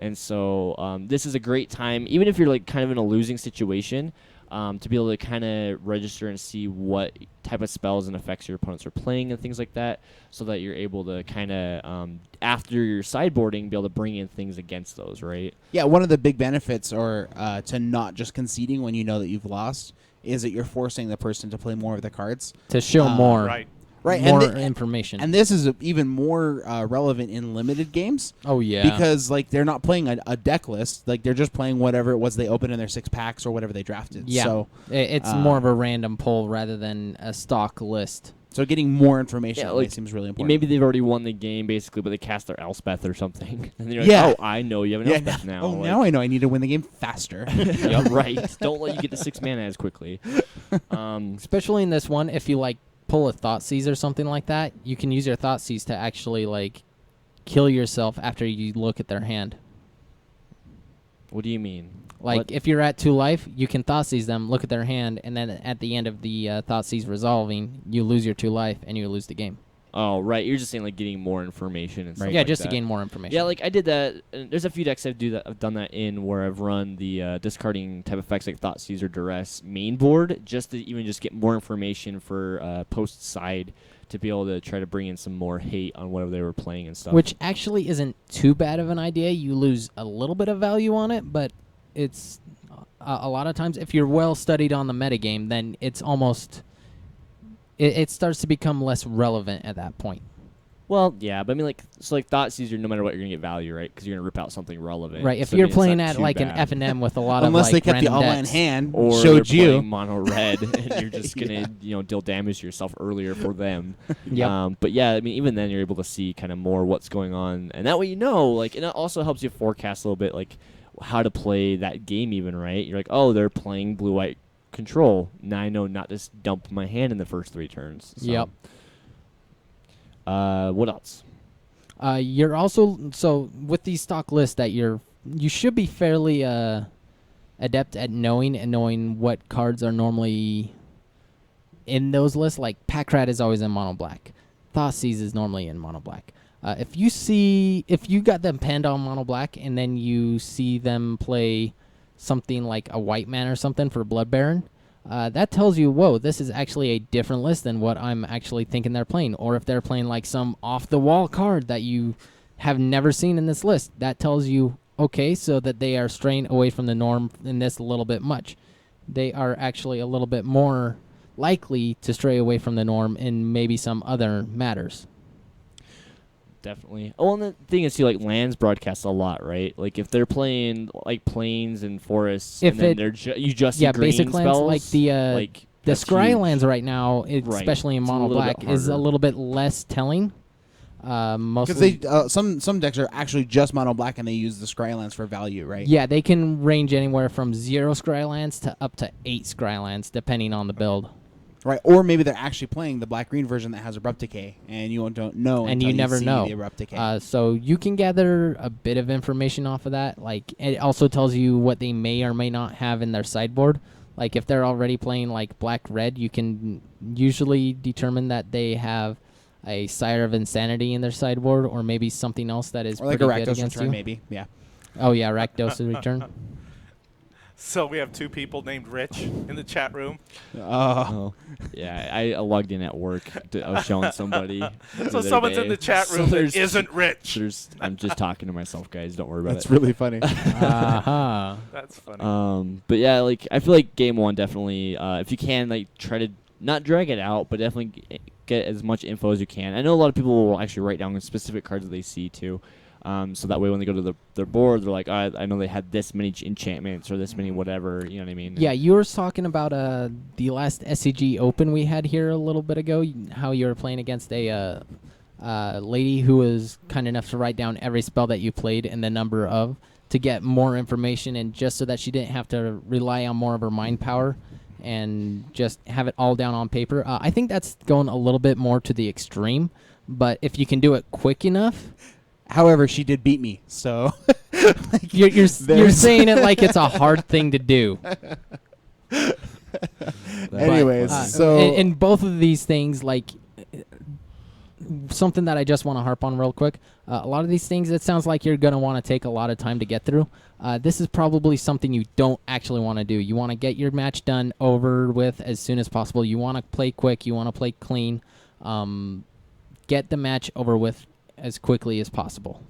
And so this is a great time, even if you're like kind of in a losing situation, to be able to kind of register and see what type of spells and effects your opponents are playing and things like that, so that you're able to kind of, after your sideboarding, be able to bring in things against those, right? Yeah, one of the big benefits or to not just conceding when you know that you've lost is that you're forcing the person to play more of the cards. To show more, Right. Right, more and information. And this is even more relevant in limited games. Oh yeah, Because like they're not playing a deck list, like they're just playing whatever it was they opened in their 6 packs or whatever they drafted. yeah, So it's more of a random pull rather than a stock list. getting more information Yeah, that way like, seems really important. Maybe they've already won the game, basically, but they cast their Elspeth or something. And then you're like, Yeah. oh, I know you have an yeah, Elspeth now. Oh, like, now I know I need to win the game faster. yeah, right. Don't let you get to 6 mana as quickly. Especially in this one, if you like pull a Thoughtseize or something like that, you can use your Thoughtseize to actually like kill yourself after you look at their hand. What do you mean? Like, What- if you're at 2 life, you can Thoughtseize them, look at their hand, and then at the end of the Thoughtseize resolving, you lose your 2 life, and you lose the game. Oh, right. You're just saying like getting more information and stuff Yeah, like just that. to gain more information. Yeah, like I did that. There's a few decks I've done that in where I've run the discarding type effects like Thought Seizer, Duress main board just to even just get more information for post side to be able to try to bring in some more hate on whatever they were playing and stuff. Which actually isn't too bad of an idea. You lose a little bit of value on it, but it's a lot of times, if you're well studied on the metagame, then it's almost... It starts to become less relevant at that point. Well, yeah, but I mean, like, so like Thought Seizer, no matter what, you're gonna get value, right? Because you're gonna rip out something relevant. Right, if So, I you're mean, it's playing not at too like an bad. F&M with a lot Unless of they like kept the random online decks. hand, Or showed they're you. playing mono red, and you're just gonna deal damage to yourself earlier for them. Yep. But yeah, I mean, even then you're able to see kind of more what's going on, and that way like, and it also helps you forecast a little bit like how to play that game. Even right, you're like, oh, they're playing blue-white control. Now I know not to dump my hand in the first 3 turns. So. Yep. What else? You're also so with these stock lists that you should be fairly adept at knowing what cards are normally in those lists. Like Packrat is always in mono black. Thoughtseize is normally in mono black. If you got them penned on mono black and then you see them play something like a white man or something for Blood Baron, that tells you, whoa, this is actually a different list than what I'm actually thinking they're playing. Or if they're playing like some off-the-wall card that you have never seen in this list, that tells you, okay, so that they are straying away from the norm in this a little bit much. They are actually a little bit more likely to stray away from the norm in maybe some other matters. Definitely. Oh, and the thing is, too, like lands broadcast a lot, right? Like if they're playing like plains and forests, If and then it- they're you just see green basic lands spells, like the like the that's scry huge. lands right now, Right. especially in It's a mono little bit black, is a harder. little bit less telling. Because Mostly, they some decks are actually just mono black and they use the Scrylands for value, right? yeah, they can range anywhere from 0 scry lands to up to 8 scry lands, depending on the build. Right. Or maybe they're actually playing the black green version that has abrupt decay, and you don't know, And until you never see know. the abrupt decay. So you can gather a bit of information off of that. Like, it also tells you what they may or may not have in their sideboard. Like, if they're already playing like black-red, you can usually determine that they have a Sire of Insanity in their sideboard, or maybe something else that is or like a pretty good Rakdos against return, you. maybe. Yeah. Oh yeah, Rakdos' return. So we have 2 people named Rich in the chat room. Oh, yeah. I logged in at work. I was showing somebody. the So other someone's in day. the chat So room that there's- isn't Rich. I'm just talking to myself, guys. Don't worry about That's it. really funny. Uh-huh. That's funny. But yeah, like I feel like game 1 definitely, if you can, like try to not drag it out, but definitely get as much info as you can. I know a lot of people will actually write down specific cards that they see too. So that way when they go to their board, they're like, I know they had this many enchantments or this many whatever. You know what I mean? Yeah, you were talking about the last SCG Open we had here a little bit ago, how you were playing against a lady who was kind enough to write down every spell that you played and the number of, to get more information, and just so that she didn't have to rely on more of her mind power and just have it all down on paper. I think that's going a little bit more to the extreme, but if you can do it quick enough... However, she did beat me, so like, You're there's- saying it like it's a hard thing to do. Anyways, But, so in both of these things, like something that I just want to harp on real quick. A lot of these things, it sounds like you're going to want to take a lot of time to get through. This is probably something you don't actually want to do. You want to get your match done over with as soon as possible. You want to play quick. You want to play clean. Get the match over with as quickly as possible.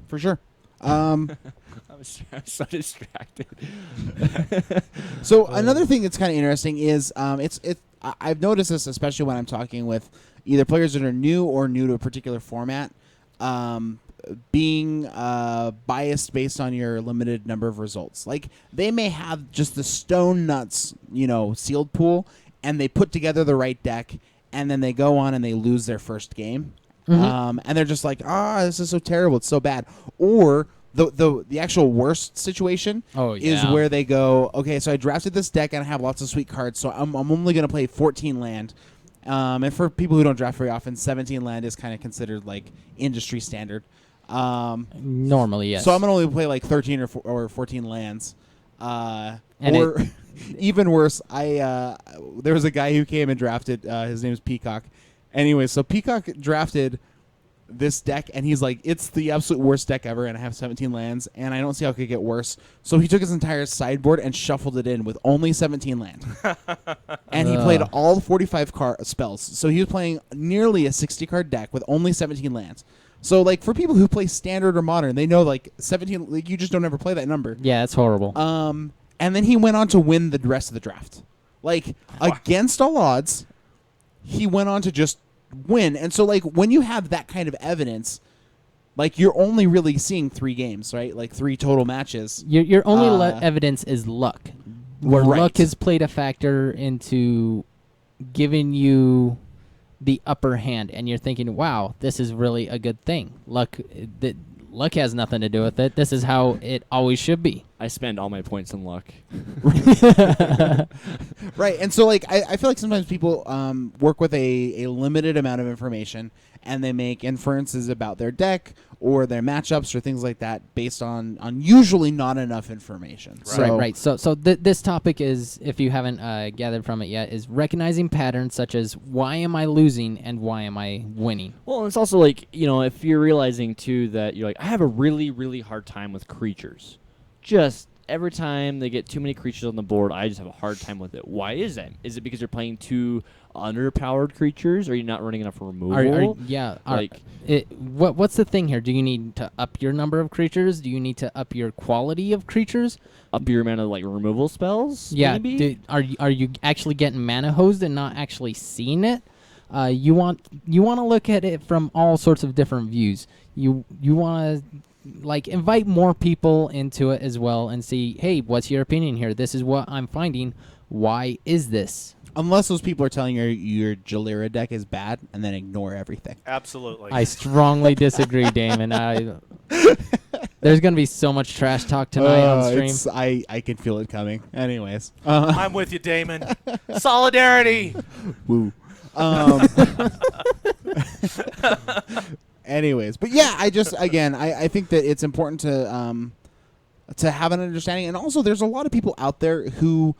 for sure. I'm so distracted. So another thing that's kind of interesting is I've noticed this, especially when I'm talking with either players that are new to a particular format, being biased based on your limited number of results. Like they may have just the stone nuts, sealed pool, and they put together the right deck, and then they go on and they lose their first game. And they're just like, this is so terrible, it's so bad. Or the actual worst situation is where they go, okay, so I drafted this deck and I have lots of sweet cards, so I'm only going to play 14 land. And for people who don't draft very often, 17 land is kind of considered like industry standard. Normally, yes. So I'm gonna only play like 13 or 14 lands. And Or even worse, there was a guy who came and drafted. His name is Peacock. Anyway, so Peacock drafted this deck, and he's like, it's the absolute worst deck ever, and I have 17 lands, and I don't see how it could get worse. So he took his entire sideboard and shuffled it in with only 17 land. And he played all 45 spells. So he was playing nearly a 60-card deck with only 17 lands. So, like, for people who play Standard or Modern, they know, like, 17, like, you just don't ever play that number. Yeah, it's horrible. And then he went on to win the rest of the draft. Like, against all odds, he went on to just win. And so, like, when you have that kind of evidence, like, you're only really seeing 3 games, right? Like, 3 total matches. Your only evidence is luck, where Right. luck has played a factor into giving you the upper hand, and you're thinking, "Wow, this is really a good thing." Luck has nothing to do with it. This is how it always should be. I spend all my points in luck. Right. And so, like, I feel like sometimes people work with a limited amount of information, and they make inferences about their deck or their matchups or things like that based on usually not enough information. Right. So this topic is, if you haven't gathered from it yet, is recognizing patterns such as why am I losing and why am I winning. Well, it's also like, if you're realizing too that you're like, I have a really, really hard time with creatures. Just every time they get too many creatures on the board, I just have a hard time with it. Why is that? Is it because you're playing too underpowered creatures? Or are you not running enough removal? What's the thing here? Do you need to up your number of creatures? Do you need to up your quality of creatures? Up your amount of like removal spells? Yeah. Maybe? Are you actually getting mana hosed and not actually seeing it? You want to look at it from all sorts of different views. You want to invite more people into it as well and see, hey, what's your opinion here? This is what I'm finding. Why is this? Unless those people are telling you your Jalira deck is bad, and then ignore everything. Absolutely. I strongly disagree, Damon. There's going to be so much trash talk tonight on stream. I can feel it coming. Anyways. I'm with you, Damon. Solidarity. Woo. Anyways, but yeah, I think that it's important to have an understanding, and also there's a lot of people out there who,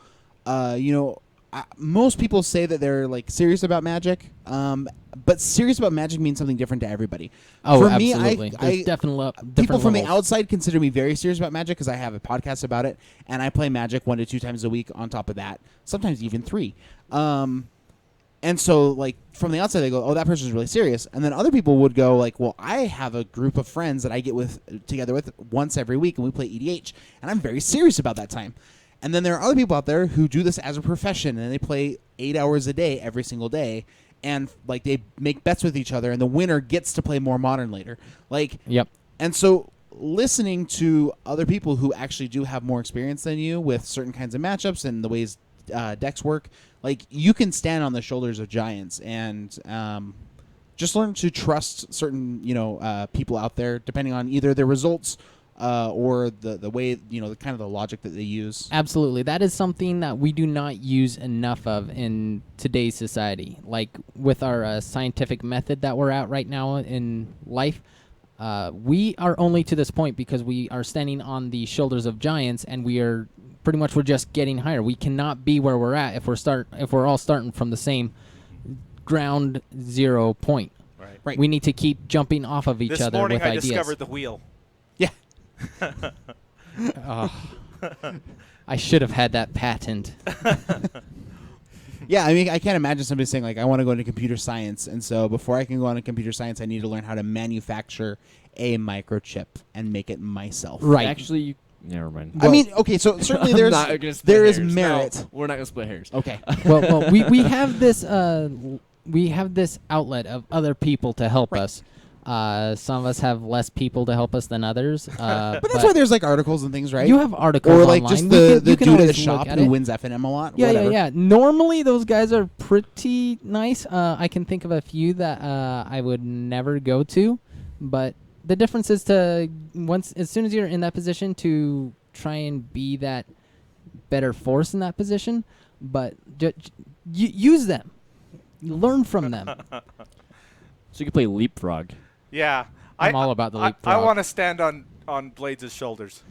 most people say that they're like serious about Magic, but serious about Magic means something different to everybody. Oh, For absolutely. Me, There's definitely people from the levels. outside consider me very serious about Magic because I have a podcast about it, and I play Magic 1 to 2 times a week. On top of that, sometimes even 3. And so, like, from the outside, they go, oh, that person's really serious. And then other people would go, like, well, I have a group of friends that I get together with once every week, and we play EDH. And I'm very serious about that time. And then there are other people out there who do this as a profession, and they play 8 hours a day every single day. And, like, they make bets with each other, and the winner gets to play more Modern later. Like, Yep. And so listening to other people who actually do have more experience than you with certain kinds of matchups and the ways decks work, like, you can stand on the shoulders of giants and just learn to trust certain people out there, depending on either their results or the way, the kind of the logic that they use. Absolutely. That is something that we do not use enough of in today's society. Like with our scientific method that we're at right now in life, we are only to this point because we are standing on the shoulders of giants, and we're just getting higher. We cannot be where we're at if we're all starting from the same ground zero point. Right. We need to keep jumping off of each This other morning with I ideas. discovered the wheel. Yeah. I should have had that patent. Yeah, I mean, I can't imagine somebody saying, like, I want to go into computer science, and so before I can go into computer science, I need to learn how to manufacture a microchip and make it myself. Right. Actually, never mind. I mean, okay, so certainly I'm not gonna split there is hairs. merit. No, we're not gonna split hairs. Okay. well, we have this outlet of other people to help us. Some of us have less people to help us than others. But that's why there's, like, articles and things, right? you have articles or, like, online. just You the can dude at the always shop look at who it. wins FNM a lot. Yeah, whatever. yeah. Normally, those guys are pretty nice. I can think of a few that I would never go to, but the difference is as soon as you're in that position, to try and be that better force in that position, but use them, learn from them. So you can play Leapfrog. Yeah. I'm all about the I leapfrog. want to stand on Blades' shoulders.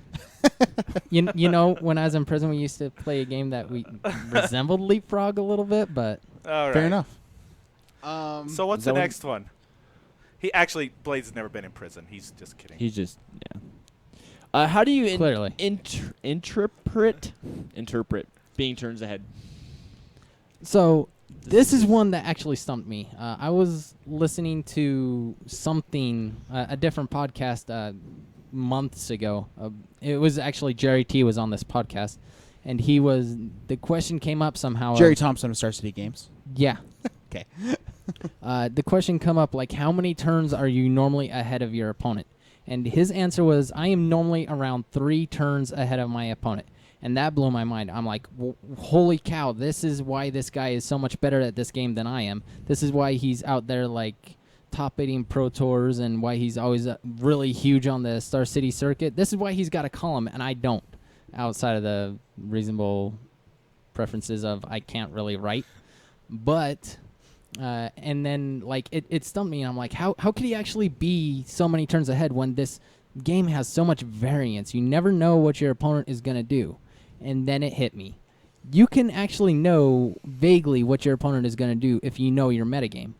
You know, when I was in prison, we used to play a game that we resembled leapfrog a little bit, but All right. Fair enough. So what's Is the that what- next one? He actually, Blades has never been in prison. He's just kidding. He's just how do you Clearly. interpret being turns ahead? so this is one that actually stumped me. I was listening to something, a different podcast months ago. It was actually Jerry T was on this podcast, and the question came up somehow. Jerry Thompson of Star City Games. Yeah. Okay. The question come up like, how many turns are you normally ahead of your opponent? And his answer was, I am normally around 3 turns ahead of my opponent. And that blew my mind. I'm like, holy cow, this is why this guy is so much better at this game than I am. This is why he's out there like top 8 Pro Tours and why he's always really huge on the Star City circuit. This is why he's got a column and I don't, outside of the reasonable preferences of I can't really write. But and then like it stumped me and I'm like, how could he actually be so many turns ahead when this game has so much variance? You never know what your opponent is going to do. And then it hit me. You can actually know vaguely what your opponent is going to do if you know your metagame.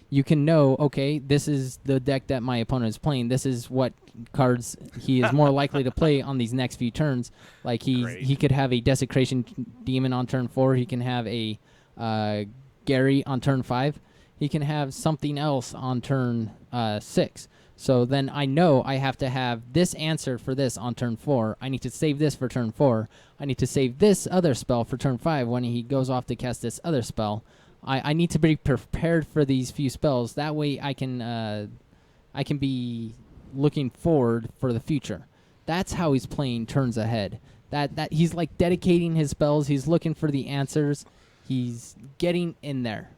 You can know, okay, this is the deck that my opponent is playing. This is what cards he is more likely to play on these next few turns. Like he could have a Desecration Demon on turn 4. He can have a Gary on turn 5. He can have something else on turn 6. So then I know I have to have this answer for this on turn 4. I need to save this for turn 4. I need to save this other spell for turn 5 when he goes off to cast this other spell. I need to be prepared for these few spells. That way I can be looking forward for the future. That's how he's playing turns ahead. That he's like dedicating his spells. He's looking for the answers. He's getting in there.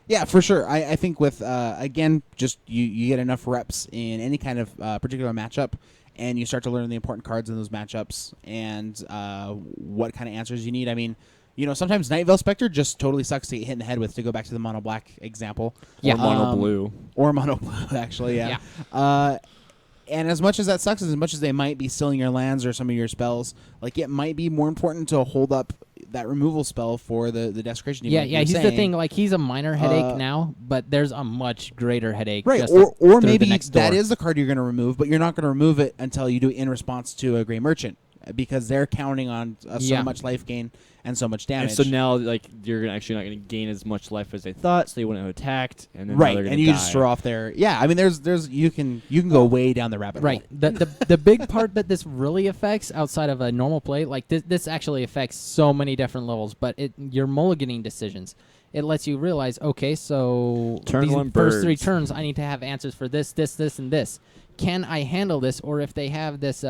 Yeah, for sure. I think with, again, just you get enough reps in any kind of particular matchup, and you start to learn the important cards in those matchups and what kind of answers you need. I mean, you know, sometimes Night Veil Spectre just totally sucks to get hit in the head with, to go back to the mono black example. Yeah. Or mono blue. Or mono blue, actually, yeah. And as much as that sucks, as much as they might be stealing your lands or some of your spells, like it might be more important to hold up that removal spell for the desecration. Yeah, he's the thing. Like he's a minor headache now, but there's a much greater headache. Right, just or through maybe the next that door. is the card you're going to remove, but you're not going to remove it until you do it in response to a Grey Merchant, because they're counting on so Yeah. much life gain and so much damage. And so now, like, you're actually not going to gain as much life as they thought, so they wouldn't have attacked, and then now right, they're gonna and you die. just throw off their you can go way down the rabbit Right. hole. The big part that this really affects outside of a normal play, like this actually affects so many different levels, but your mulliganing decisions. It lets you realize, okay, so Turn these one first 3 birds. turns, I need to have answers for this, and this. Can I handle this? Or if they have this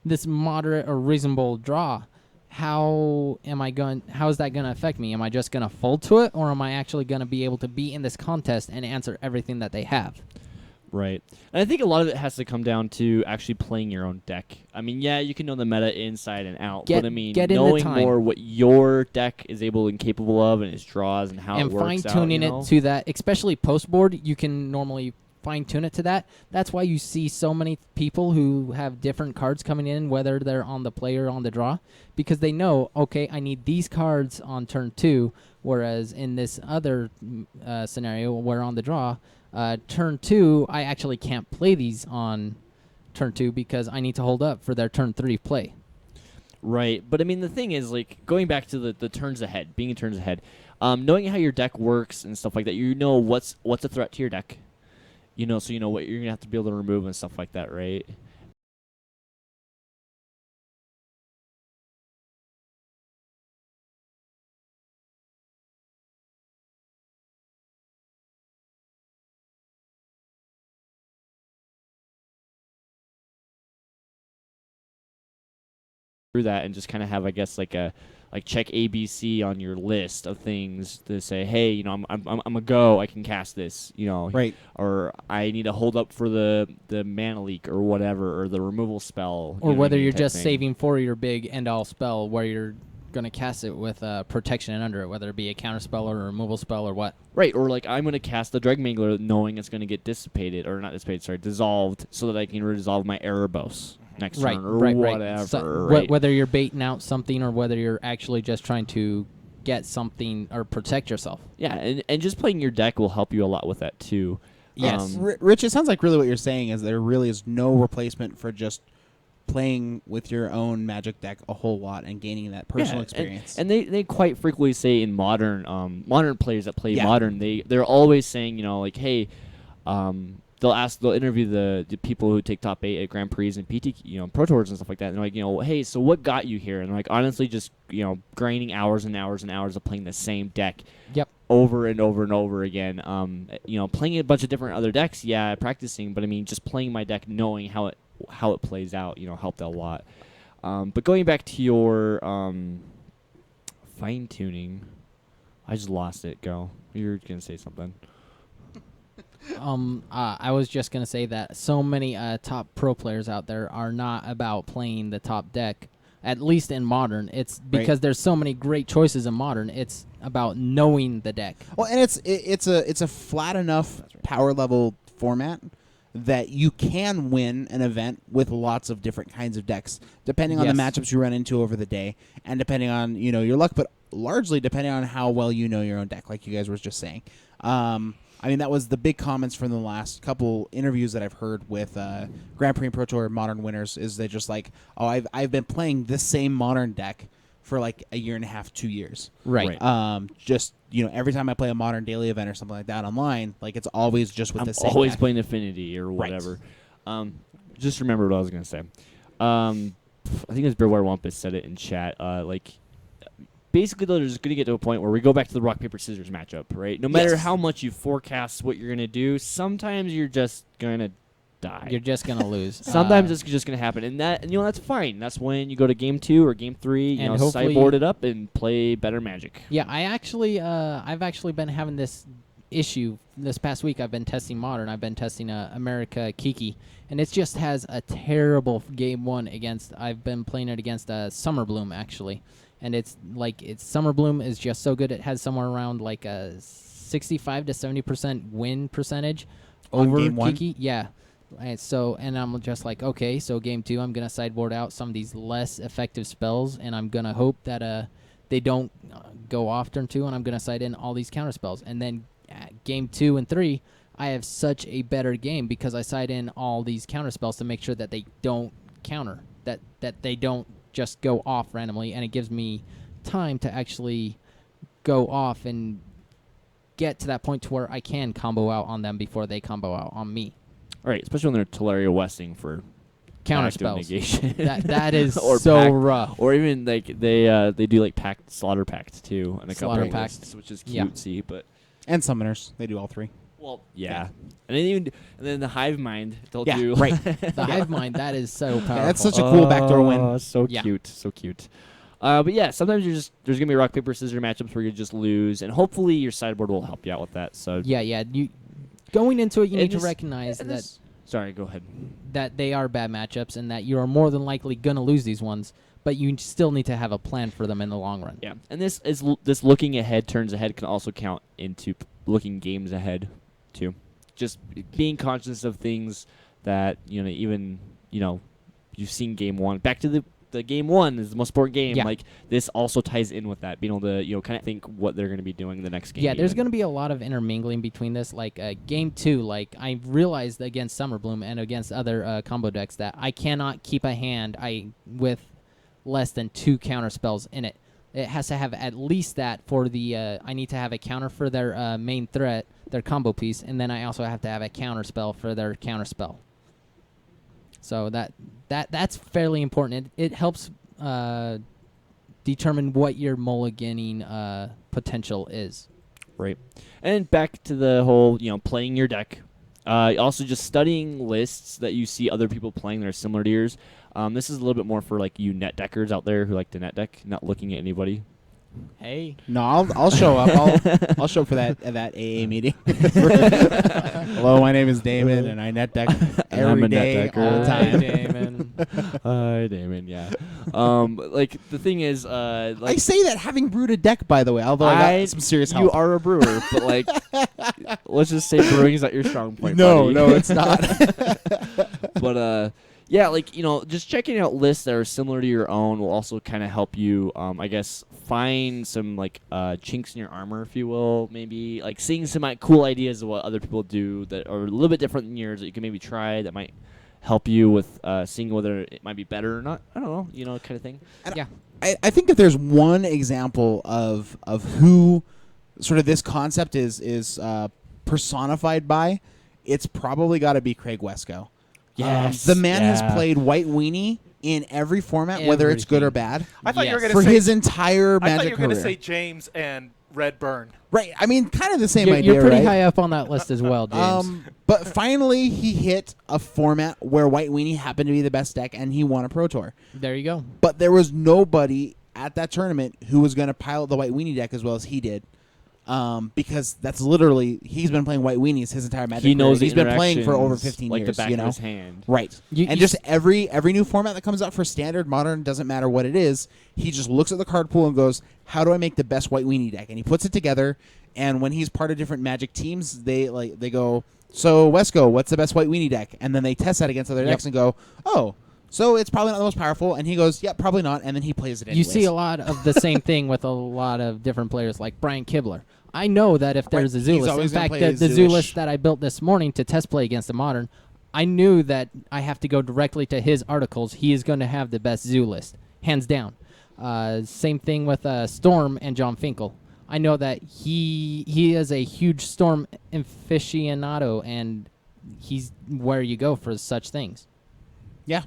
this moderate or reasonable draw, how is that going to affect me? Am I just going to fold to it, or am I actually going to be able to be in this contest and answer everything that they have? Right. And I think a lot of it has to come down to actually playing your own deck. I mean, yeah, you can know the meta inside and out, but I mean, get in the knowing time. more what your deck is able and capable of and its draws and how And it works fine-tuning out, it to that, especially post-board, you can normally fine-tune it to that. That's why you see so many people who have different cards coming in, whether they're on the play or on the draw, because they know, okay, I need these cards on turn 2, whereas in this other scenario where on the draw, turn 2, I actually can't play these on turn 2 because I need to hold up for their turn 3 play. Right, but I mean the thing is, like, going back to the turns ahead, being in turns ahead, knowing how your deck works and stuff like that, you know what's a threat to your deck, you know, so you know what you're gonna have to be able to remove and stuff like that, right? Through that and just kind of have, I guess, like check ABC on your list of things to say, hey, you know, I'm a go, I can cast this, you know, Right. or I need to hold up for the mana leak or whatever, or the removal spell, Or you know what I whether mean, you're type just thing. saving for your big end-all spell where you're gonna cast it with protection under it, whether it be a counter spell or a removal spell or what. Right, or like I'm gonna cast the Dreg Mangler knowing it's gonna get dissipated or not dissipated, sorry, dissolved, so that I can resolve my Erebos next Right, turn or right, whatever. right. So, right? whether you're baiting out something or whether you're actually just trying to get something or protect yourself. Yeah, and just playing your deck will help you a lot with that too. Yes. Rich, it sounds like really what you're saying is there really is no replacement for just playing with your own Magic deck a whole lot and gaining that personal experience. And they quite frequently say in modern players that play Yeah. modern, they're always saying, like, hey, they'll interview the people who take top 8 at Grand Prix and PT, Pro Tours and stuff like that. And they're like, hey, so what got you here? And they're like, honestly, just grinding hours and hours and hours of playing the same deck. Yep. Over and over and over again. Playing a bunch of different other decks, yeah, practicing, but I mean, just playing my deck, knowing how it plays out, helped a lot. But going back to your fine tuning, I just lost it. Go. You're gonna say something. I was just gonna say that so many top pro players out there are not about playing the top deck. At least in modern, it's because there's so many great choices in modern. It's about knowing the deck. Well, and it's a flat enough power level format that you can win an event with lots of different kinds of decks, depending on the Yes. matchups you run into over the day, and depending on your luck, but largely depending on how well you know your own deck, like you guys were just saying. I mean, that was the big comments from the last couple interviews that I've heard with Grand Prix and Pro Tour modern winners. Is they just like, oh, I've been playing this same modern deck for like a year and a half, 2 years. Right. Just every time I play a modern daily event or something like that online, like it's always just with I'm the same. always deck. playing Affinity or whatever. Just remember what I was gonna say. I think it's Bearwater Wampus said it in chat. Basically, though, there's going to get to a point where we go back to the rock, paper, scissors matchup, right? No matter Yes. how much you forecast what you're going to do, sometimes you're just going to die. You're just gonna lose. Sometimes it's just going to happen. And that's fine. That's when you go to game 2 or game 3, And hopefully- sideboard it up and play better Magic. Yeah, I've actually been having this issue this past week. I've been testing modern. I've been testing America Kiki, and it just has a terrible game 1 against. I've been playing it against Summer Bloom actually, and it's Summer Bloom is just so good. It has somewhere around like a 65 to 70% win percentage On over game 1? Kiki. Yeah. And I'm just like, okay, so game 2, I'm gonna sideboard out some of these less effective spells, and I'm gonna hope that they don't go off turn 2, and I'm gonna side in all these counter spells. And then game 2 and 3, I have such a better game because I side in all these counter spells to make sure that they don't counter, that they don't just go off randomly, and it gives me time to actually go off and get to that point to where I can combo out on them before they combo out on me. All right, especially when they're Teleria Westing for Counter back to spells. negation. That is Or so pact. rough. Or even like they do like pact, slaughter pact too, and a couple Slaughter of pact. lists, which is Yeah. cutesy, but And summoners, they do all 3. well, yeah. And then the hive mind, they'll Yeah, do right. The hive mind, that is so powerful. that's such a cool backdoor win. So Yeah. cute, so cute. But yeah, sometimes there's gonna be rock paper scissors matchups where you just lose, and hopefully your sideboard will help you out with that. So Yeah. You going into it, you And need to just- recognize and that this- sorry, go ahead. that they are bad matchups and that you are more than likely gonna lose these ones, but you still need to have a plan for them in the long run. Yeah, and this looking ahead, turns ahead can also count into looking games ahead too. Just being conscious of things that even you've seen game 1. Back to the game 1 is the most important game. Yeah. Like this also ties in with that, being able to kind of think what they're going to be doing the next game. Yeah, there's even. going to be a lot of intermingling between this. Like game 2, like I realized against Summerbloom and against other combo decks that I cannot keep a hand with less than 2 counter spells in it. It has to have at least that for the. I need to have a counter for their main threat, their combo piece, and then I also have to have a counter spell for their counter spell. So that's fairly important. It helps determine what your mulliganing potential is. Right. And back to the whole, playing your deck. Also just studying lists that you see other people playing that are similar to yours. This is a little bit more for like you net deckers out there who like to net deck, not looking at anybody. Hey. No, I'll show up. I'll show up for that AA meeting. Hello, my name is Damon, and I net deck I'm every a net day, decker. all the Hi, time. Damon. Hi, Damon. Yeah. Like the thing is, I like say that having brewed a deck, by the way, although I got some serious help. you are a brewer, but like, let's just say brewing is not your strong point. no, buddy. no, it's not. But yeah, like just checking out lists that are similar to your own will also kind of help you, I guess, find some like chinks in your armor, if you will. Maybe like seeing some like cool ideas of what other people do that are a little bit different than yours that you can maybe try that might help you with seeing whether it might be better or not. I don't know, kind of thing. Yeah. I think if there's one example of who sort of this concept is personified by, it's probably got to be Craig Wesco. Yes, The man has yeah. played White Weenie in every format, whether it's good or bad, I thought you were Yes. going for to say. his entire I thought Magic you were going to career. say James and Redburn. Right. I mean, kind of the same You're, idea, you're pretty right? high up on that list as well, James. But finally, he hit a format where White Weenie happened to be the best deck, and he won a Pro Tour. There you go. But there was nobody at that tournament who was going to pilot the White Weenie deck as well as he did. Because that's literally, he's been playing White Weenies his entire Magic He knows career. He's been playing for over interactions 15 like years. the back you of know? his hand. Right. You- And you just every new format that comes out for Standard, Modern, doesn't matter what it is, he just looks at the card pool and goes, how do I make the best White Weenie deck? And he puts it together, and when he's part of different Magic teams, they go, so Wesco, what's the best White Weenie deck? And then they test that against other Yep. decks and go, oh, so it's probably not the most powerful. And he goes, yeah, probably not. And then he plays it You anyways. see a lot of the same thing with a lot of different players like Brian Kibler. I know that if there's a Right, zoo he's list, in always gonna fact, play the a zoo Zooish. list that I built this morning to test play against the Modern, I knew that I have to go directly to his articles. He is going to have the best zoo list, hands down. Same thing with Storm and John Finkel. I know that he is a huge Storm aficionado, and he's where you go for such things. Yeah.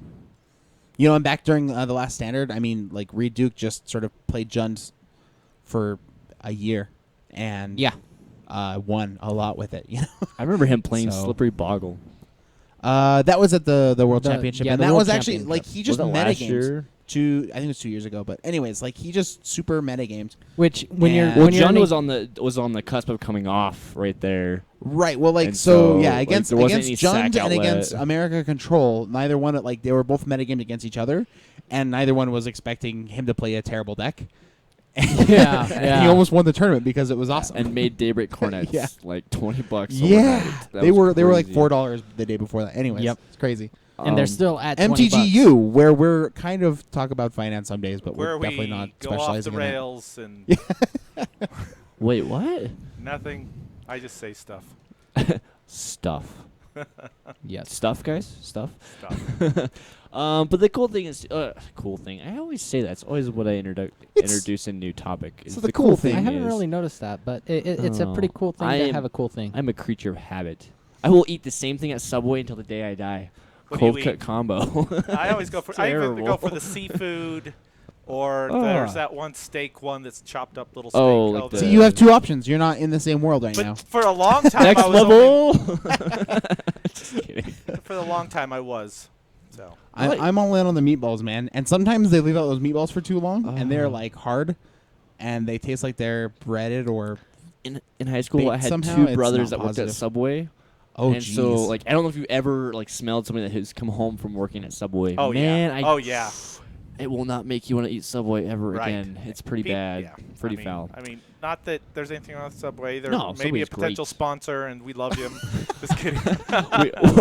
You know, and back during the last Standard, I mean, like, Reed Duke just sort of played Jund for a year and Yeah. won a lot with it, you know? I remember him playing So- Slippery Boggle. That was at the World The- Championship, yeah, and the that World was actually, Championship. like, he just Was that last metagamed. year? I think it was 2 years ago, but anyways, like, he just super metagamed. Which when you're And- Well, when you're John in a- was on the cusp of coming off right there. Right. Well, like, And so, so, yeah, like, against there wasn't Jund any and sack outlet. against America Control, neither one, like, they were both metagamed against each other, and neither one was expecting him to play a terrible deck. Yeah, And yeah. he almost won the tournament because it was awesome. And made Daybreak Cornets Yeah. like $20. Yeah, overnight. That they was were like crazy. $4 the day before that. Anyways, Yep. it's crazy. and they're Um, still at $20. MTGU, where we're kind of talk about finance some days, but Where we're definitely we not go off the specializing in that. rails and Wait, what? nothing. I just say stuff. Stuff. Yes. Stuff, guys. Stuff. Stuff. But the cool thing is, cool thing. I always say that. It's always what I introduce a new topic. So is the cool thing I haven't is really noticed that, but it's a pretty cool thing I to am- have a cool thing. I'm a creature of habit. I will eat the same thing at Subway until the day I die. What do you Cold cut eat? combo. I always go for. I even go Terrible. for the seafood, or Ah. there's that one steak one that's chopped up little steak. Oh, like the- See, you have two options. You're not in the same world right but now. for a long time, Next I was level. Just kidding. for the long time, I was. So I'm all in on the meatballs, man. And sometimes they leave out those meatballs for too long, and they're Oh. like hard, and they taste like they're breaded or. In high school, Baked I had somehow, two it's brothers not that worked at positive. Subway. Oh, and so, jeez. like, I don't know if you ever like smelled somebody that has come home from working at Subway. Oh, yeah. Man, Oh, yeah. It will not make you want to eat Subway ever Right. again. It's pretty Pe- bad. yeah. Pretty I mean, foul. I mean, not that there's anything wrong with Subway. They're No, maybe a Subway's potential great. sponsor, and we love you. Just kidding.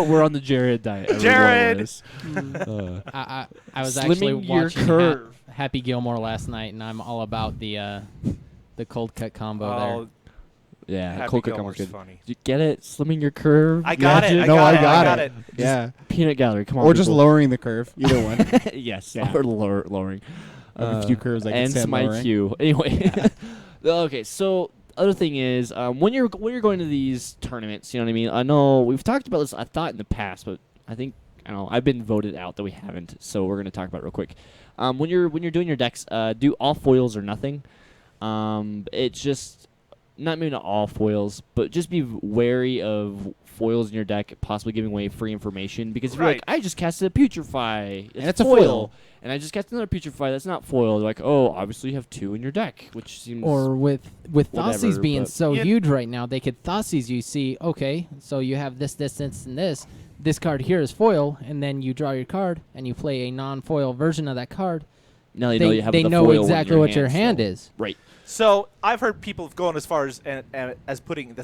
We're on the Jared diet. everyone Jared! is. Uh, I was Slimming actually your watching curve. Happy Gilmore last night, and I'm all about the cold cut combo Oh, yeah, Happy cold cut Gilmore's combo's good. funny. Did you get it? Slimming your curve. I got it. No, I got it. Yeah. Peanut gallery. Come on. Or just people. lowering the curve. Either one. Yes. Yeah. Or lowering. I have a few curves I can and stand some lowering. IQ. Anyway. Okay, so other thing is when you're going to these tournaments, you know what I mean. I know we've talked about this. I thought in the past, but I think I don't know. I've been voted out that we haven't, so we're gonna talk about it real quick. When you're doing your decks, do all foils or nothing. It's just maybe not all foils, but just be wary of foils in your deck possibly giving away free information. Because if you're like, Right. I just casted a Putrefy, And it's a foil. and I just cast another Putrefy that's not foil. They're like, oh, obviously you have 2 in your deck, which seems Or with whatever, Thoughtseize being but- so Yeah. huge right now, they could Thoughtseize you. See, okay, so you have this, and this. This card here is foil, and then you draw your card, and you play a non-foil version of that card. now you know you have they the know foil in exactly what your hand still. is. Right. So I've heard people going as far as putting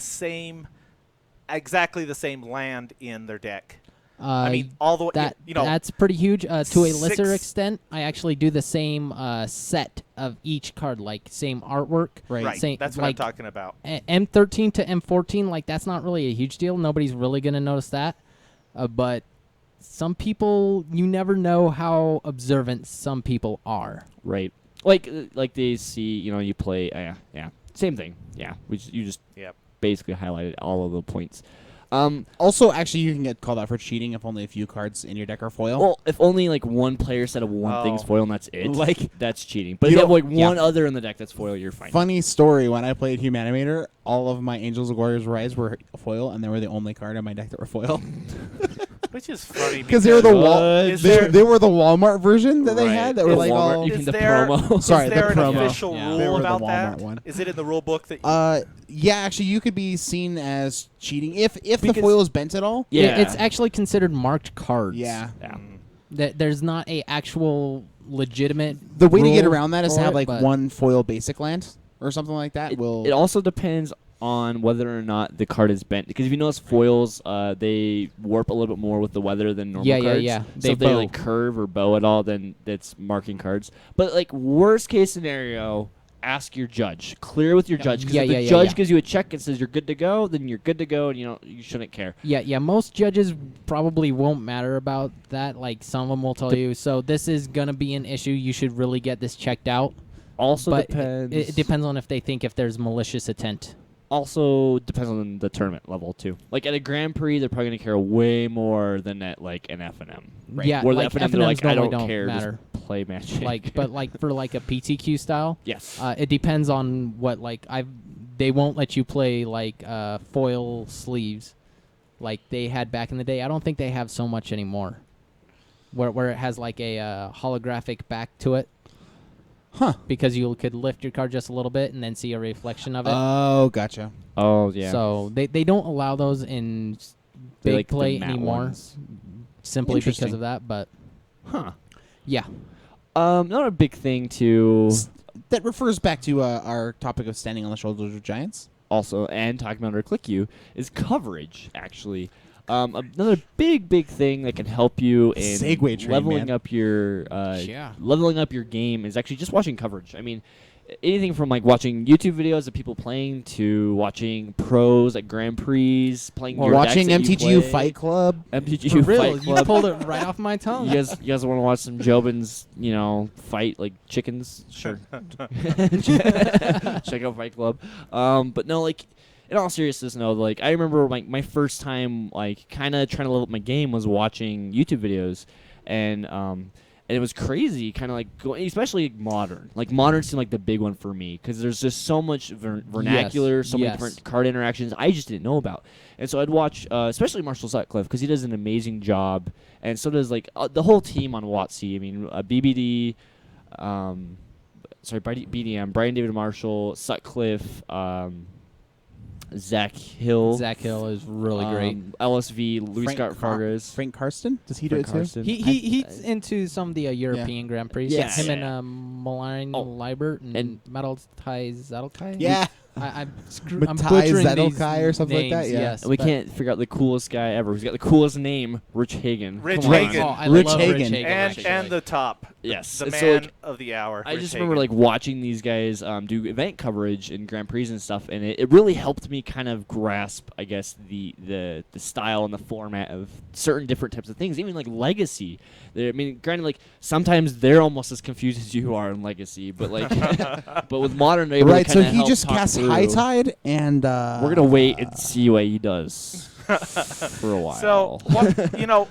exactly the same land in their deck. I mean, all the way. That's pretty huge. To a lesser 6 extent, I actually do the same set of each card, like same artwork. right. Same, That's what like, I'm talking about. M13 to M14, like that's not really a huge deal. Nobody's really gonna notice that. But some people, you never know how observant some people are. Right. Like they see, you play. Yeah. Same thing. Yeah. You just Yep. basically highlighted all of the points. Also, actually, you can get called out for cheating if only a few cards in your deck are foil. Well, if only like one player said of one thing's Oh. foil and that's it, Like- that's cheating. But You if you have don't- like one other in the deck that's foil, you're fine. Funny story, when I played Humanimator, all of my Angels of Glorious Rise were foil, and they were the only card in my deck that were foil. Which is funny Because they were the Is there- they were the Walmart version that they Right. had that were The like Walmart- all. you can the there- promo. Sorry, is the there an promo. official Yeah. They rule were the about Walmart that? one. Is it in the rule book that? Yeah, actually, you could be seen as cheating if the Because- foil is bent at all. Yeah. It's actually considered marked cards. Yeah. Yeah. There's not a actual legitimate. The way to get rule around that is to for have it, like but- one foil basic land or something like that. It also depends on whether or not the card is bent. Because if you notice foils, they warp a little bit more with the weather than normal Yeah, cards. yeah. So They if they bow. like curve or bow at all, then that's marking cards. But like worst case scenario, ask your judge. Clear with your judge. Because Yeah, if the yeah, judge yeah. gives you a check and says you're good to go, then you're good to go, and you shouldn't care. Yeah. Most judges probably won't matter about that. Like some of them will tell you, so this is gonna be an issue. You should really get this checked out. Also But depends. it depends on if they think if there's malicious intent. Also depends on the tournament level too. Like at a Grand Prix, they're probably gonna care way more than at like an F&M. Yeah, Where the like F&M, they're like, I normally don't care, matter. just play Magic. But for like a PTQ style, yes. it depends on what they won't let you play like foil sleeves, like they had back in the day. I don't think they have so much anymore. Where it has like a holographic back to it. Huh. Because you could lift your card just a little bit and then see a reflection of it. Oh, gotcha. Oh yeah. So they don't allow those in They big like the play matte anymore, ones. simply because Interesting. of that. But Huh. yeah, Another big thing too. That refers back to our topic of standing on the shoulders of giants. Also, and talking about our click you is coverage. Actually, another big thing that can help you in Segue train, leveling man. up your Yeah. leveling up your game is actually just watching coverage. I mean, anything from like watching YouTube videos of people playing to watching pros at Grand Prix, playing Or your watching decks that you MTGU play. Fight Club. MTGU for real, Fight you Club. pulled it right off my tongue. You guys want to watch some Jobins, fight like chickens? Sure. Check out Fight Club. But no, like, in all seriousness, no, like, I remember my first time, like, kind of trying to level up my game was watching YouTube videos, and it was crazy, kind of like, especially modern. Like, modern seemed like the big one for me, because there's just so much vernacular, so many yes. different card interactions I just didn't know about. And so I'd watch, especially Marshall Sutcliffe, because he does an amazing job, and so does, like, the whole team on WotC. I mean, BBD, BDM, Brian David Marshall, Sutcliffe, Zach Hill. Zach Hill is really great. LSV, Luis Scott Vargas. Frank Karsten? Does he Frank do it too? Karsten. He's into some of the European Grand Prix. Yeah. Him Yeah. and Malign Oh. Libert and And- Mataltai Zadelkai. Yeah. I'm Matai butchering Zedelkai these or something like that, names, yeah. Yes, And we but- can't figure out the coolest guy ever. He's got the coolest name, Rich Hagen. Rich Come on. Hagen. Oh, I Rich love Hagen. Rich Hagen. and actually. the top, Yes. the And man so, like, of the hour. I Rich just Hagen. remember like watching these guys do event coverage in Grand Prix and stuff, and it really helped me kind of grasp, I guess, the style and the format of certain different types of things, even like Legacy. I mean, granted, like sometimes they're almost as confused as you are in Legacy, but like, but with Modern, they're able Right, to so kinda he help just talk casts through. High Tide, and We're gonna wait and see what he does for a while. So,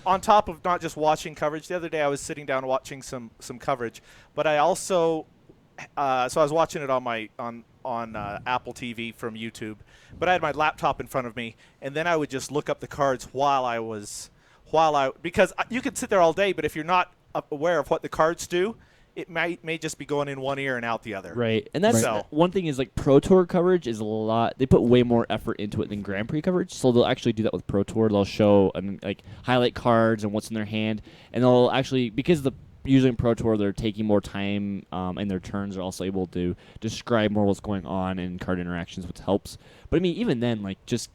on top of not just watching coverage, the other day I was sitting down watching some coverage, but I also, so I was watching it on on Apple TV from YouTube, but I had my laptop in front of me, and then I would just look up the cards because you could sit there all day, but if you're not aware of what the cards do, it may just be going in one ear and out the other. Right, and that's Right. one thing is like Pro Tour coverage is a lot. They put way more effort into it than Grand Prix coverage, so they'll actually do that with Pro Tour. They'll show like highlight cards and what's in their hand, and they'll actually usually in Pro Tour they're taking more time, and their turns are also able to describe more what's going on in card interactions, which helps. But I mean, even then, like just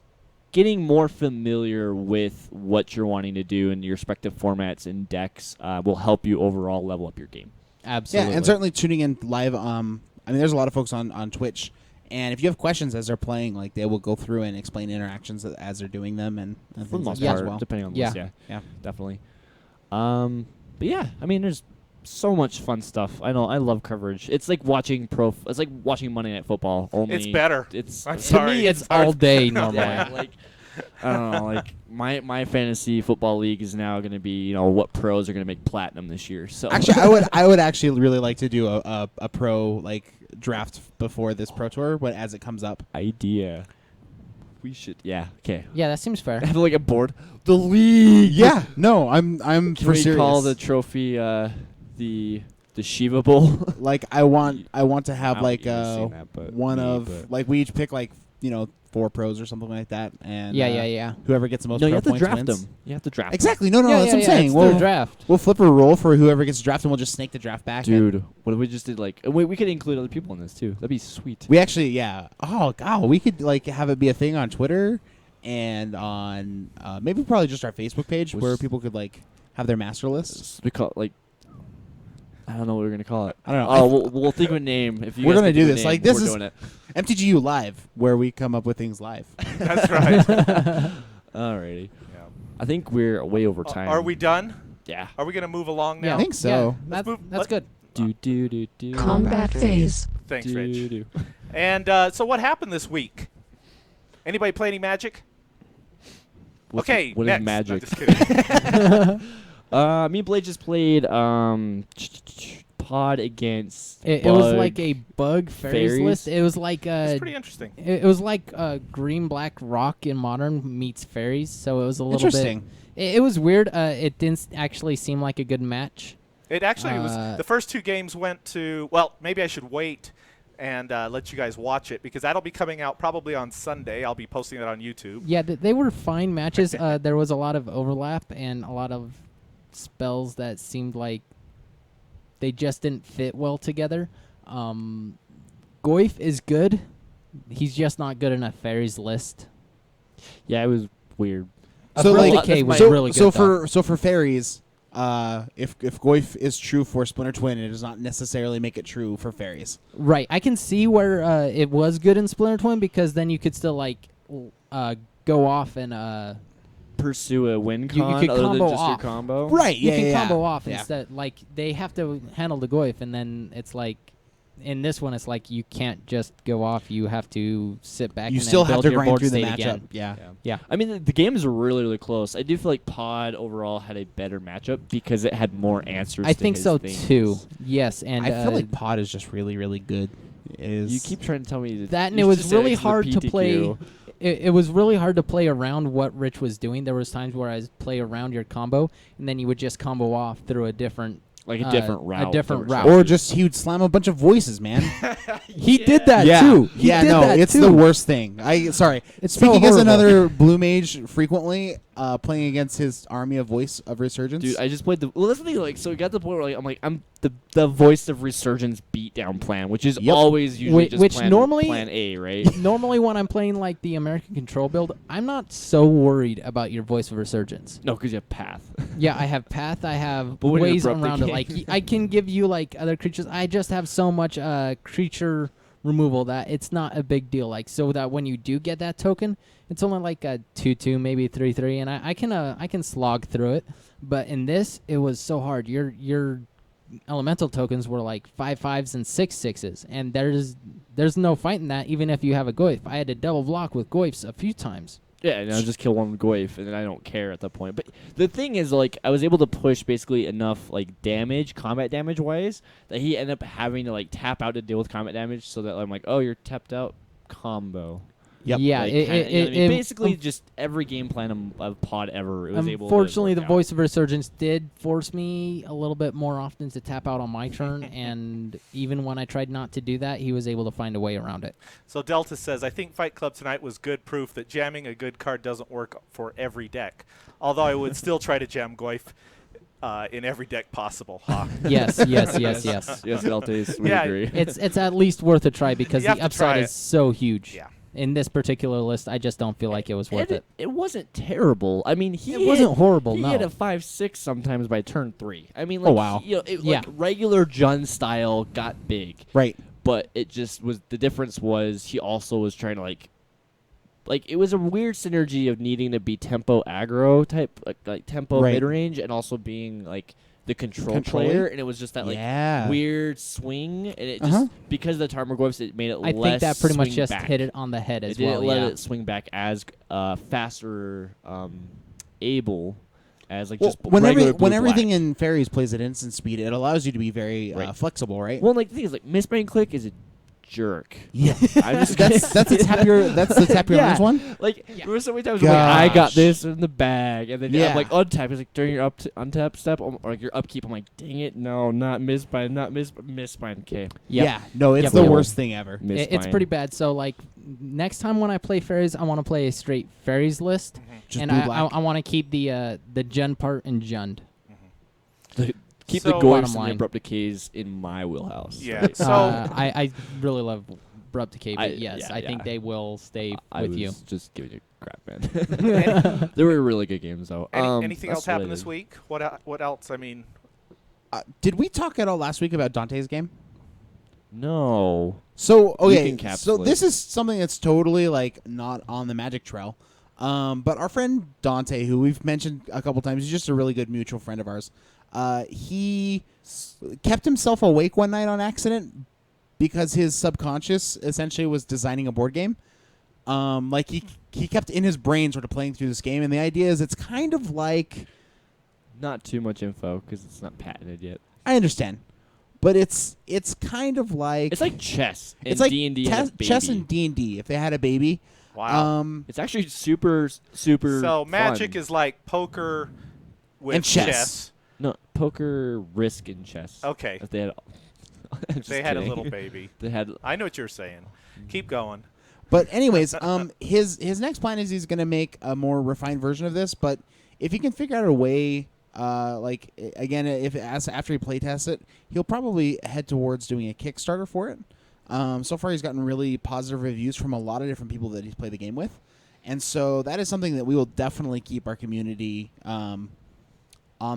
getting more familiar with what you're wanting to do in your respective formats and decks will help you overall level up your game. Absolutely. Yeah, and certainly tuning in live. I mean, there's a lot of folks on Twitch, and if you have questions as they're playing, like they will go through and explain interactions as they're doing them, and For the things most like that part, as well. depending on the Yeah. list, Yeah. definitely. But yeah, I mean, there's so much fun stuff. I know, I love coverage. It's like watching It's like watching Monday Night Football. Only It's better. It's I'm To sorry. me, it's hard. all day normally. yeah, like I don't know, like my fantasy football league is now going to be what pros are going to make platinum this year. So Actually, I would actually really like to do a pro like draft before this Pro Tour, but as it comes up. idea. We should okay. Yeah, that seems fair. Have like a board. The league. Yeah, no, I'm Can for we serious. call the trophy the Shiva Bowl? Like I want to have I like don't usually say that, but one me, of but- like we each pick like 4 pros or something like that, and Yeah. whoever gets the most No, pro you have to points draft wins. them. You have to draft Exactly. No, yeah, that's what I'm yeah, saying. it's their We'll draft. we'll flip a roll for whoever gets drafted, and we'll just snake the draft back. them. and Dude, what if we just did like we could include other people in this too? That'd be sweet. we actually, yeah. Oh god, we could like have it be a thing on Twitter and on maybe probably just our Facebook page Was- where people could like have their master lists. We call it like I don't know what we're gonna call it. I don't know. Oh, we'll think of a name. If you We're guys gonna think of do a this. name, Like, this we're is- doing it. MTGU Live, where we come up with things live. That's right. Alrighty. I think we're way over time. Are we done? Yeah. Are we going to move along now? Yeah, I think so. Yeah, Let's move- that's let- good. Do do do do. Combat phase. Thanks, do, Rich. do. And so what happened this week? Anybody play any Magic? What's- Okay, What is next. magic? No, just kidding. Me and Blade just played Pod against. It was Bug. like a bug fairies Fairies? list. It was like It's pretty interesting. it was like green black rock in modern meets fairies. So it was a little Interesting. bit. It was weird. It didn't actually seem like a good match. It actually was. Uh, The first 2 games went to. Well, maybe I should wait and let you guys watch it because that'll be coming out probably on Sunday. I'll be posting it on YouTube. Yeah, they were fine matches. There was a lot of overlap and a lot of spells that seemed like they just didn't fit well together. Goyf is good. He's just not good in a fairies list. Yeah, it was weird. So Abrupt like, Decay was so, really good. so though. for fairies, if Goyf is true for Splinter Twin, it does not necessarily make it true for fairies. Right, I can see where it was good in Splinter Twin because then you could still like go off and Pursue a win You con could other than combo just off. your combo. Right. you Yeah. can yeah, combo yeah. off Yeah. instead. Like they have to handle the Goyf, and then it's like in this one, it's like you can't just go off. You have to sit back. You and still then have build to your grind board through the state matchup. again. Yeah. Yeah. I mean, the games are really, really close. I do feel like Pod overall had a better matchup because it had more answers. I to think his so things. too. Yes, and I feel like Pod is just really, really good. It is. You keep trying to tell me that, and you it was just said really it's the hard to PTQ. play. It was really hard to play around what Rich was doing. There was times where I was play around your combo, and then you would just combo off through a different Like a different route. A different that route. we're Or just he would slam a bunch of voices, man. He did that yeah. too. He yeah. did No, that it's too. the worst thing. Sorry. It's so Speaking as horrible. another blue mage, frequently playing against his army of voice of resurgence. Dude, I just played the. Well, that's the thing. Like, so we got to the point where I'm the voice of resurgence beatdown plan, which is Yep. always usually just Which plan, normally- plan A, right? Normally, when I'm playing like the American Control build, I'm not so worried about your voice of resurgence. No, because you have path. Yeah, I have path. I have But when you ways abrupt around it. decay. Like I can give you like other creatures. I just have so much creature removal that it's not a big deal. Like so that when you do get that token, it's only like a 2/2, maybe 3/3, and I can slog through it. But in this, it was so hard. Your elemental tokens were like 5/5s and 6/6s, and there's no fighting that. Even if you have a Goyf, I had to double block with Goyfs a few times. Yeah, and I'll just kill one Goyf, and then I don't care at that point. But the thing is, like, I was able to push basically enough, like, damage, combat damage-wise, that he ended up having to, like, tap out to deal with combat damage, so that I'm like, oh, you're tapped out combo. Yep. Yeah, Like, it, kinda, it, you know what I mean? it- basically just every game plan of Pod ever, it was able to unfortunately, the work out. voice of Resurgence did force me a little bit more often to tap out on my turn, and even when I tried not to do that, he was able to find a way around it. So Delta says, I think Fight Club tonight was good proof that jamming a good card doesn't work for every deck. Although I would still try to jam Goyf in every deck possible. Ha. Yes, yes, yes, yes. Yes, Deltas, we Yeah, agree. It's at least worth a try because You have the to try upside it. is so huge. Yeah. In this particular list, I just don't feel like it was worth And it. it wasn't terrible. I mean, he It wasn't hit- horrible, He no. hit a 5-6 sometimes by turn 3. I mean, like, wow. you know, it, Yeah. like regular Jun style got big, Right. but it just was. The difference was he also was trying to like it was a weird synergy of needing to be tempo aggro type, like tempo Right. mid range, and also being like the control Controlling? player, and it was just that like Yeah. weird swing, and it just Uh-huh. because of the Tarmogoyfs, it made it I less. think that pretty much swing just back. hit it on the head It as didn't well. let Yeah. it swing back as faster, able as like Well, just when regular blue when everything black. in fairies plays at instant speed, it allows you to be very Right. flexible, right? Well, like the thing is, like Mistbrain Click is a jerk. yeah. I'm just that's the tap your Yeah. lands one. Like there were so many times where like, I got Gosh. this in the bag, and then Yeah. I'm like untap. It's like during your untap step or like your upkeep. I'm like, dang it, no, not Mistbrain, not Mistbrain. Okay, Yep. Yeah. No, it's Yep. the Yep. worst thing ever. It's pretty bad. So like next time when I play fairies, I want to play a straight fairies list, Just and blue I black. want to keep the Jund part in Jund. Keep So- the Bottom Goyfs and the line. abrupt decays in my wheelhouse. Yeah. Right? So- I really love Abrupt Decay, but I think yeah. they will stay I with was you. just giving you crap, man. They were really good games, though. Anything that's else happened really- this week? What else? I mean, Did we talk at all last week about Dante's game? No. So You okay, can so encapsulate. this is something that's totally like not on the Magic Trail, but our friend Dante, who we've mentioned a couple times, he's just a really good mutual friend of ours. He kept himself awake one night on accident because his subconscious essentially was designing a board game. Like he kept in his brain sort of playing through this game, and the idea is it's kind of like, Not too much info because it's not patented yet. I understand, but it's kind of like It's like chess. And it's like D&D chess and D&D if they had a baby. wow. It's actually super So Magic fun. is like poker with And chess. No, poker, risk, and chess. Okay. If they had I'm just They had a kidding. little baby. They had I know what you're saying. Keep going. But anyways, his next plan is he's going to make a more refined version of this. But if he can figure out a way, again, after he playtests it, he'll probably head towards doing a Kickstarter for it. So far, he's gotten really positive reviews from a lot of different people that he's played the game with, and so that is something that we will definitely keep our community on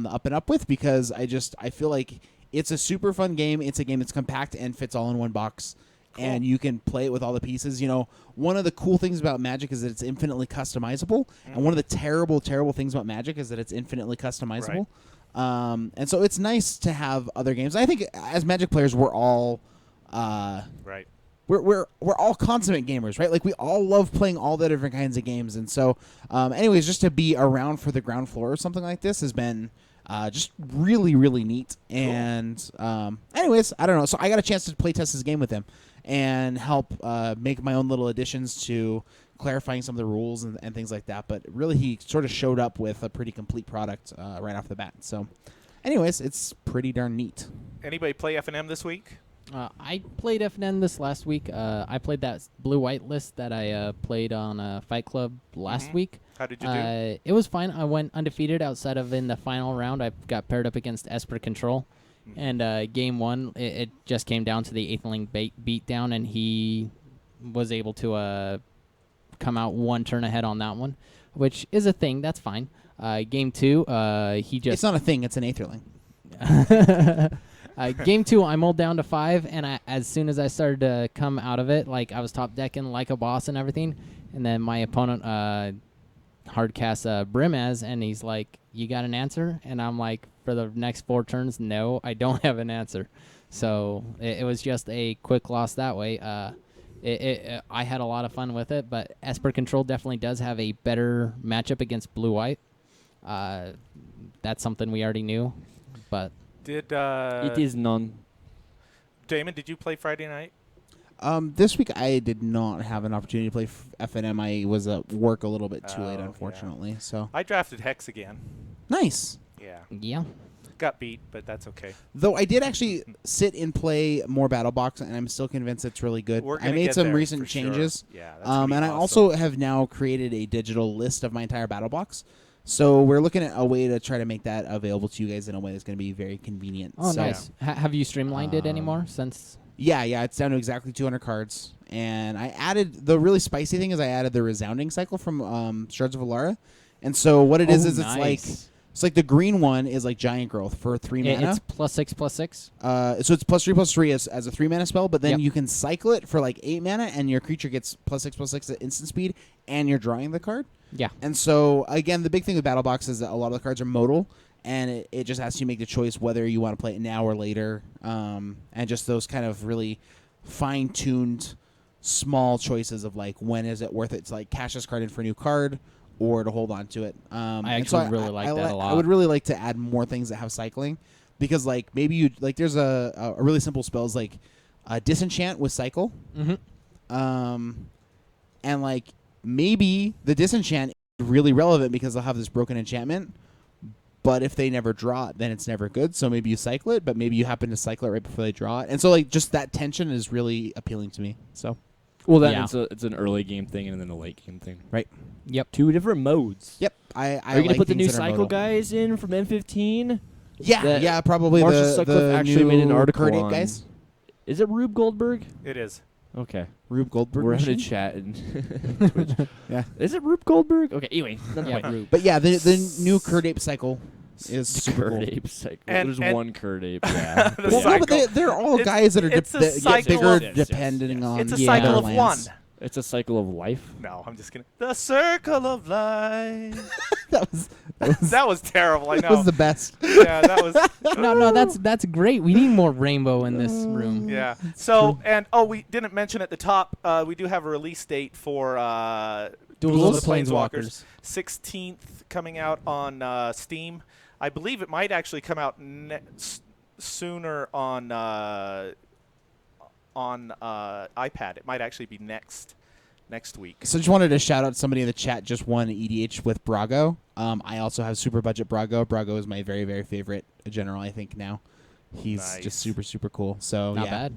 the up and up with, because I feel like it's a super fun game. It's a game that's compact and fits all in one box. And you can play it with all the pieces. You know, one of the cool things about Magic is that it's infinitely customizable, and one of the terrible things about Magic is that it's infinitely customizable. And so it's nice to have other games. I think as Magic players, we're all Right. we're all consummate gamers, right? Like we all love playing all the different kinds of games, and so, anyways, just to be around for the ground floor or something like this has been just really, really neat. And anyways, I don't know. So I got a chance to play test this game with him and help make my own little additions to clarifying some of the rules and things like that. But really, he sort of showed up with a pretty complete product right off the bat. So, anyways, it's pretty darn neat. Anybody play F&M this week? I played FNN this last week. I played that blue-white list that I played on Fight Club last week. How did you do? It was fine. I went undefeated outside of in the final round. I got paired up against Esper Control. And game one, it just came down to the Aethling beatdown, and he was able to come out one turn ahead on that one, which is a thing. That's fine. Game two, he just... It's not a thing. It's an Aetherling. Game two, I mulled down to 5, and as soon as I started to come out of it, like I was top decking like a boss and everything, and then my opponent hard cast Brimaz, and he's like, "You got an answer?" And I'm like, for the next 4 turns, no, I don't have an answer. So it was just a quick loss that way. I had a lot of fun with it, but Esper Control definitely does have a better matchup against Blue-White. That's something we already knew, but Did it is none. Damon? Did you play Friday night? This week I did not have an opportunity to play FNM. I was at work a little bit too late, Oh, yeah. unfortunately. So I drafted Hex again. nice. Yeah, yeah. got beat, but that's okay. Though I did actually sit and play more BattleBox, and I'm still convinced it's really good. We're I gonna made get some there recent for sure. changes. Yeah, that's gonna be And I awesome. also have now created a digital list of my entire BattleBox. So we're looking at a way to try to make that available to you guys in a way that's going to be very convenient. Oh, so, nice. Have you streamlined it anymore since? Yeah, it's down to exactly 200 cards. And I added, the really spicy thing is I added the resounding cycle from Shards of Alara. And so what it is it's like the green one is like Giant Growth for 3 mana. It's +6/+6. So it's +3/+3 as a 3 mana spell, but then Yep. you can cycle it for like 8 mana, and your creature gets +6/+6 at instant speed, and you're drawing the card. Yeah. And so again, the big thing with BattleBox is that a lot of the cards are modal, and it just asks you to make the choice whether you want to play it now or later, and just those kind of really fine-tuned small choices of like when is it worth it to like cash this card in for a new card or to hold on to it. I and so actually really like that a lot. I would really like to add more things that have cycling, because like maybe you like there's a really simple spells like disenchant with cycle, and like maybe the disenchant is really relevant because they'll have this broken enchantment. But if they never draw it, then it's never good. So maybe you cycle it, but maybe you happen to cycle it right before they draw it. And so like just that tension is really appealing to me. So Well, then Yeah. it's an early game thing and then a late game thing. Yep. 2 different modes. yep, I Are you like gonna put the new things that are cycle modal. guys in from M15? Yeah, that yeah, probably Marshall the Sutcliffe actually new made an article Cardiac on. guys. Is it Rube Goldberg? It is. Okay, Rube Goldberg. we're having a machine? chat and Twitch. Yeah. Is it Rube Goldberg? Okay, anyway, not the Yeah, point. Rube. But yeah, the new Curdape cycle is super Curd cool. ape cycle. And- There's and- one Curd ape. Yeah. The Well, no, cycle. but they're all It's- guys that are it's a that get cycle bigger of- Yes, depending on It's a Yeah. cycle their of one. lands. It's a cycle of life. No, I'm just kidding. The circle of life. that was That was terrible. I that know. was the best. Yeah, that was. No, that's great. We need more rainbow in this room. Yeah. So, and we didn't mention at the top, we do have a release date for Duels of of the Planeswalkers. 16th coming out on Steam. I believe it might actually come out sooner on iPad. It might actually be next week. So just wanted to shout out somebody in the chat just won EDH with Brago. I also have super budget Brago. Brago is my very, very favorite general, I think, now. He's Nice. just super, super cool. So Not yeah, bad.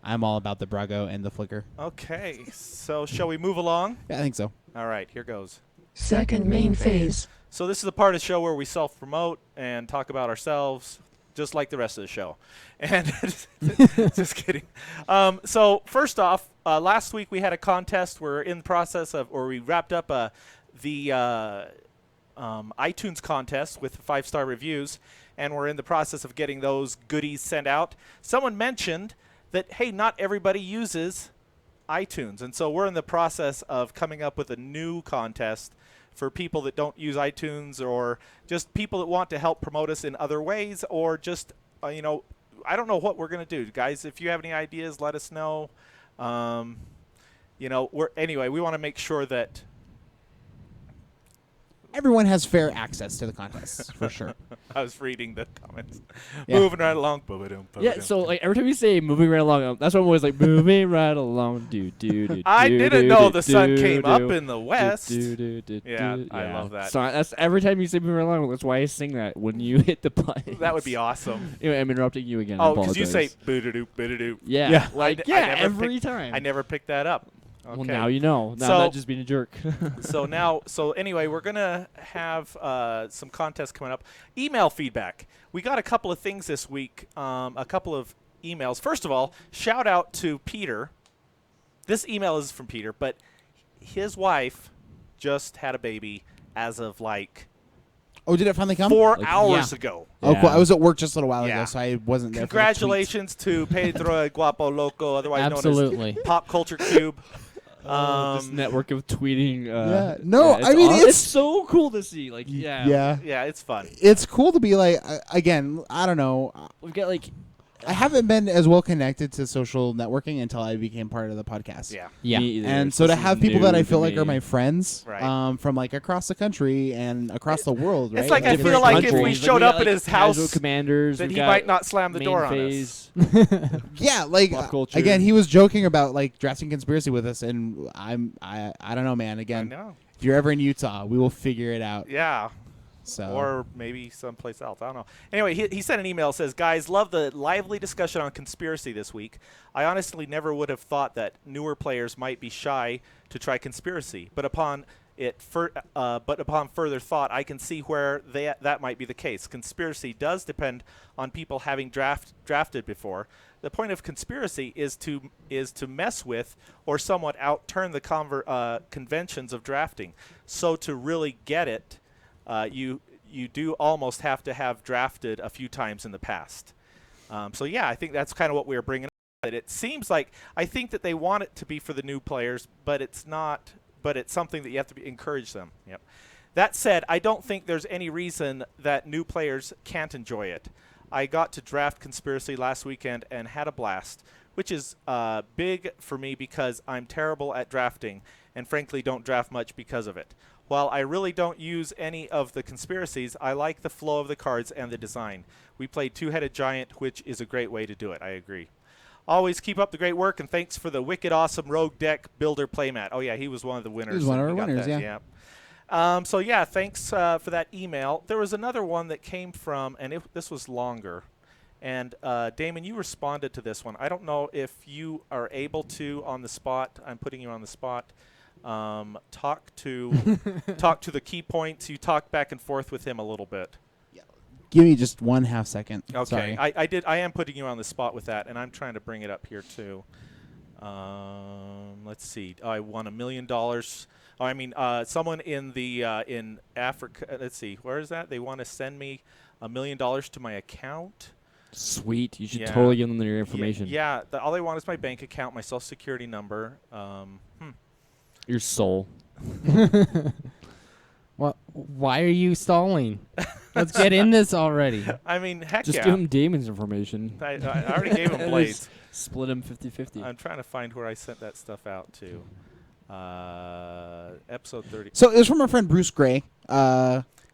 I'm all about the Brago and the Flicker. Okay. So, shall we move along? Yeah, I think so. All right, here goes. Second main phase. So this is the part of the show where we self-promote and talk about ourselves, just like the rest of the show. And just kidding. So first off, last week we had a contest. We're in the process of, or we wrapped up the iTunes contest with 5-star reviews, and we're in the process of getting those goodies sent out. Someone mentioned that, hey, not everybody uses iTunes, and so we're in the process of coming up with a new contest for people that don't use iTunes, or just people that want to help promote us in other ways, or just I don't know what we're gonna do, guys. If you have any ideas, let us know. We want to make sure that Everyone has fair access to the contests, for sure. I was reading the comments. Yeah. Moving right along. Ba-ba-dum, Yeah, ba-ba-dum. so like every time you say moving right along, that's what I'm always like moving right along. I didn't know the sun came up in the west. Yeah, I love that. So that's every time you say moving right along. That's why I sing that when you hit the button. That would be awesome. Anyway, I'm interrupting you again. I Oh, because you say apologize. boo-doo-doo, boo-doo-doo. Yeah, Yeah. like I never every time. I never picked that up. Okay. Well, now you know. Now So- I'm not just being a jerk. So anyway, we're gonna have some contests coming up. Email feedback. We got a couple of things this week. A couple of emails. First of all, shout out to Peter. This email is from Peter, but his wife just had a baby as of like Oh, did it finally come? 4 Like, hours yeah. ago. Oh, Yeah. cool. I was at work just a little while Yeah. ago, so I wasn't there. Congratulations to Pedro El Guapo Loco, otherwise known Absolutely. as Pop Culture Cube. This network of tweeting. Yeah. No, it's I mean, it's it's- so cool to see. Like, yeah, Yeah. Yeah, it's fun. It's cool to be like, again, I don't know. we've got like I haven't been as well connected to social networking until I became part of the podcast. Yeah. Yeah. Me either. And so This to is have people that new I feel to like are me. my friends, Right. from like across the country and across the world, right? It's like I Different feel like if we countries. showed got, up at his Casual house, commanders, then we've he got might not slam the main door on us. phase. Yeah, like Pop culture. again, he was joking about like drafting conspiracy with us, and I don't know, man. I Again, know. if you're ever in Utah, we will figure it out. Yeah. So Or maybe someplace else. I don't know. Anyway, he sent an email, says, guys, love the lively discussion on conspiracy this week. I honestly never would have thought that newer players might be shy to try conspiracy, but upon further thought, I can see where that might be the case. Conspiracy does depend on people having drafted before. The point of conspiracy is to mess with or somewhat outturn the conventions of drafting. So to really get it, you do almost have to have drafted a few times in the past. So yeah, I think that's kind of what we were bringing up. It seems like I think that they want it to be for the new players, but it's not. But it's something that you have to encourage them. Yep. That said, I don't think there's any reason that new players can't enjoy it. I got to draft Conspiracy last weekend and had a blast, which is big for me because I'm terrible at drafting and frankly don't draft much because of it. While I really don't use any of the conspiracies, I like the flow of the cards and the design. We played Two-Headed Giant, which is a great way to do it. I agree. Always keep up the great work, and thanks for the wicked awesome Rogue Deck Builder playmat. Oh, yeah, he was one of the winners. He was one of We our got winners, that, yeah. So, yeah, thanks for that email. There was another one that came from, and this was longer. And, Damon, you responded to this one. I don't know if you are able to, on the spot, I'm putting you on the spot, talk to the key points. You talked back and forth with him a little bit. give me just 1/2 second. Okay, Sorry. I am putting you on the spot with that, and I'm trying to bring it up here too. Let's see. I won $1 million. Someone in the in Africa. Let's see. Where is that? They want to send me $1 million to my account. Sweet. You should Yeah. totally give them your information. Yeah. All they want is my bank account, my social security number. Your soul. What? Why are you stalling? Let's get in this already. I mean, heck Just yeah. give him Damon's information. I already gave him Blades. Split him 50-50. I'm trying to find where I sent that stuff out to. Episode 30. So it was from our friend Bruce Gray,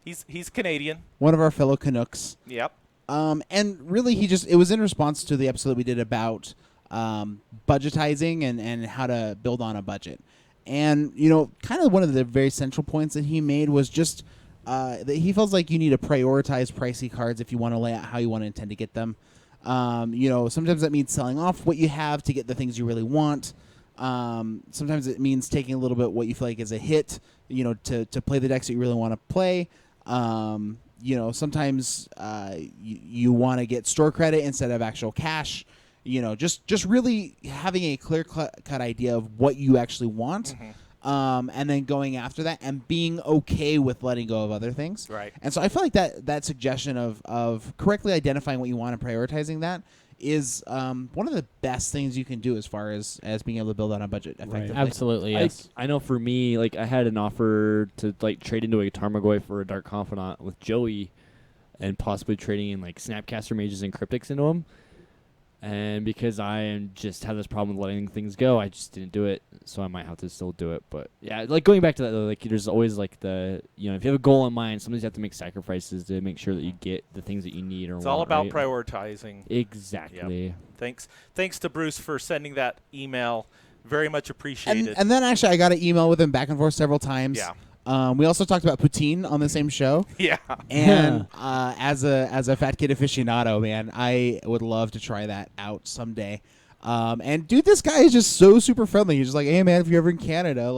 He's Canadian. one of our fellow Canucks. Yep. And really, it was in response to the episode that we did about budgetizing and how to build on a budget. And, kind of one of the very central points that he made was just that he feels like you need to prioritize pricey cards if you want to lay out how you want to intend to get them. Sometimes that means selling off what you have to get the things you really want. Sometimes it means taking a little bit what you feel like is a hit, to play the decks that you really want to play. Sometimes you want to get store credit instead of actual cash. Just really having a clear cut idea of what you actually want, and then going after that and being okay with letting go of other things. Right. And so I feel like that suggestion of correctly identifying what you want and prioritizing that is one of the best things you can do as far as being able to build on a budget effectively. Absolutely, yes. I know for me, like I had an offer to trade into a Tarmogoyf for a Dark Confidant with Joey, and possibly trading in Snapcaster Mages and Cryptics into them. And because I just have this problem with letting things go, I just didn't do it. So I might have to still do it. But yeah, going back to that though, there's always if you have a goal in mind, sometimes you have to make sacrifices to make sure that you get the things that you need or It's want. all about right? prioritizing. Exactly. Thanks to Bruce for sending that email. Very much appreciated. And then actually I got an email with him back and forth several times. Yeah. We also talked about poutine on the same show. Yeah. And as a fat kid aficionado, man, I would love to try that out someday. And dude, this guy is just so super friendly. He's just like, hey man, if you're ever in Canada,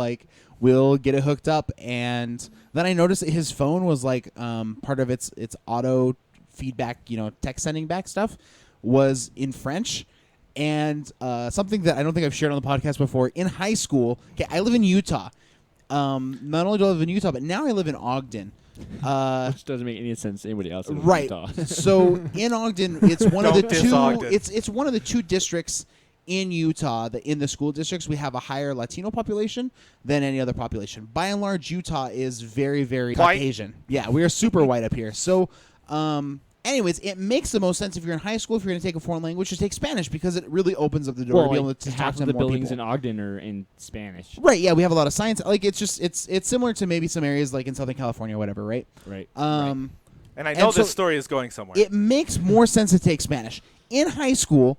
we'll get it hooked up. And then I noticed that his phone was part of its auto feedback, text sending back stuff was in French. And something that I don't think I've shared on the podcast before, in high school, I live in Utah. Not only do I live in Utah, but now I live in Ogden. Which doesn't make any sense to anybody else in Right. Utah. So in Ogden, it's one of the Don't diss two. Ogden. It's one of the two districts in Utah that in the school districts we have a higher Latino population than any other population. By and large, Utah is very, very White. Caucasian. Yeah, we are super white up here. So Anyways, it makes the most sense if you're in high school, if you're going to take a foreign language, to take Spanish because it really opens up the door to be able to talk half to of the more buildings people. in Ogden are in Spanish. Right, yeah, we have a lot of science. Like, it's just, it's similar to maybe some areas like in Southern California or whatever, right? Right. And I know and so this story is going somewhere. It makes more sense to take Spanish. In high school,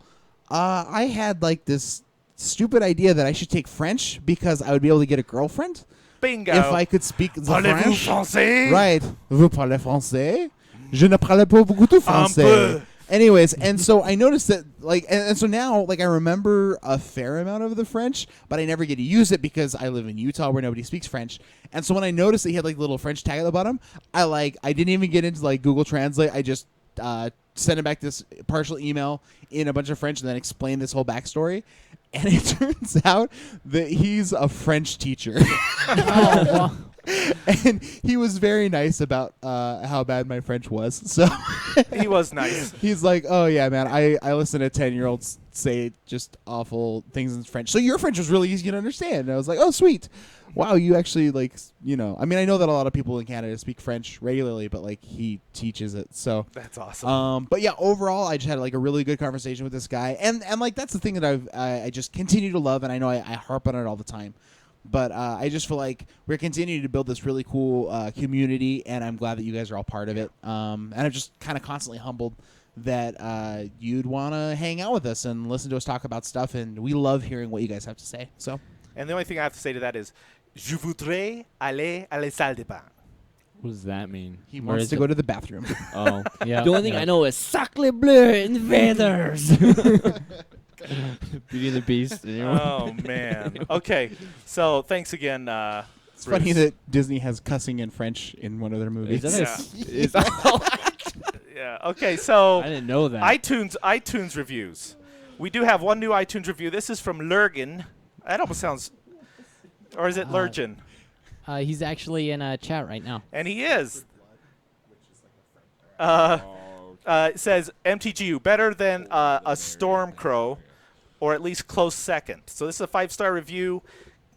I had like this stupid idea that I should take French because I would be able to get a girlfriend Bingo. if I could speak the Parlez-vous French. français? Right. Vous parlez français? Je ne parle pas beaucoup de Un français. peu. Anyways, and so I noticed that, like, and so now, like, I remember a fair amount of the French, but I never get to use it because I live in Utah where nobody speaks French. And so when I noticed that he had, like, little French tag at the bottom, I didn't even get into, like, Google Translate. I just sent him back this partial email in a bunch of French and then explained this whole backstory. And it turns out that he's a French teacher. Oh, well, And he was very nice about how bad my French was. So He was nice. he's like, "Oh yeah, man, I listen to 10-year-olds say just awful things in French. So your French was really easy to understand." And I was like, "Oh, sweet. Wow, you actually I mean, I know that a lot of people in Canada speak French regularly, but like he teaches it." So That's awesome. but yeah, overall, I just had like a really good conversation with this guy, and like that's the thing that I just continue to love, and I know I harp on it all the time. But I just feel like we're continuing to build this really cool community, and I'm glad that you guys are all part of it. And I'm just kind of constantly humbled that you'd want to hang out with us and listen to us talk about stuff, and we love hearing what you guys have to say. So And the only thing I have to say to that is, je voudrais aller à la salle de bain. What does that mean? he Where wants is to it? go to the bathroom. Oh. yeah. The only thing yeah. I know is Sacre Bleu Invaders. Beauty and the Beast. You know? Oh, man. Okay. So thanks again, It's funny Bruce. that Disney has cussing in French in one of their movies. Is that Yeah. is that Yeah. Okay. So I didn't know that. iTunes reviews. We do have one new iTunes review. This is from Lurgan. That almost sounds, or is it Lurgan? He's actually in a chat right now. And he is. It says MTGU better than a Stormcrow, or at least close second. So this is a 5-star review.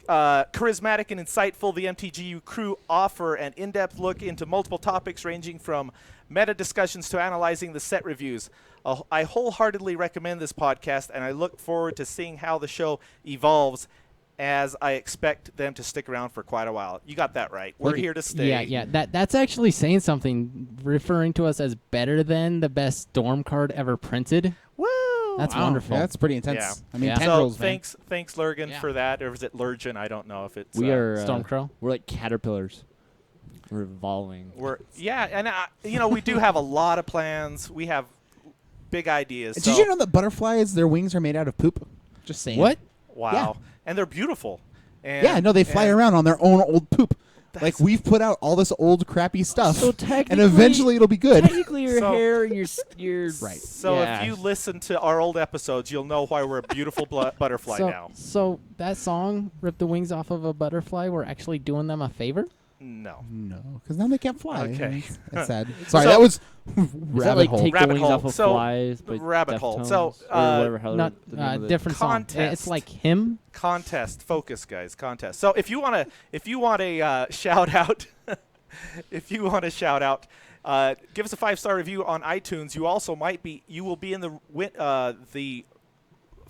Charismatic and insightful, the MTGU crew offer an in-depth look into multiple topics ranging from meta discussions to analyzing the set reviews. I wholeheartedly recommend this podcast, and I look forward to seeing how the show evolves, as I expect them to stick around for quite a while. You got that right. We're here to stay. Yeah. That's actually saying something, referring to us as better than the best Storm card ever printed. Woo! That's Wow. wonderful. Yeah, that's pretty intense. Yeah. I mean, Yeah. tendrils, So man. thanks, Lurgan, Yeah. for that. Or is it Lurgan? I don't know if it's. we are Stormcrow? We're like caterpillars, revolving. And we do have a lot of plans. We have big ideas. Did so- you know that butterflies, their wings are made out of poop? Just saying. What? Wow. Yeah. And they're beautiful. And, Yeah, no, they fly and around on their own old poop. Like That's- we've put out all this old crappy stuff, So and technically, eventually it'll be good. technically your So- hair and your Right. So yeah. if you listen to our old episodes, you'll know why we're a beautiful butterfly now. So that song, "Rip the Wings Off of a Butterfly," we're actually doing them a favor. No. No, because now they can't fly. Okay. That's sad. Sorry, So- that was Is rabbit that like hole. take Rabbit the wings hole. off of So, flies? by rabbit hole. So, Deftones, or whatever hell Not the name of the- different song. Contest. It's like him. Contest. Focus, guys. Contest. So if you want a shout out, give us a 5-star review on iTunes. You will be in the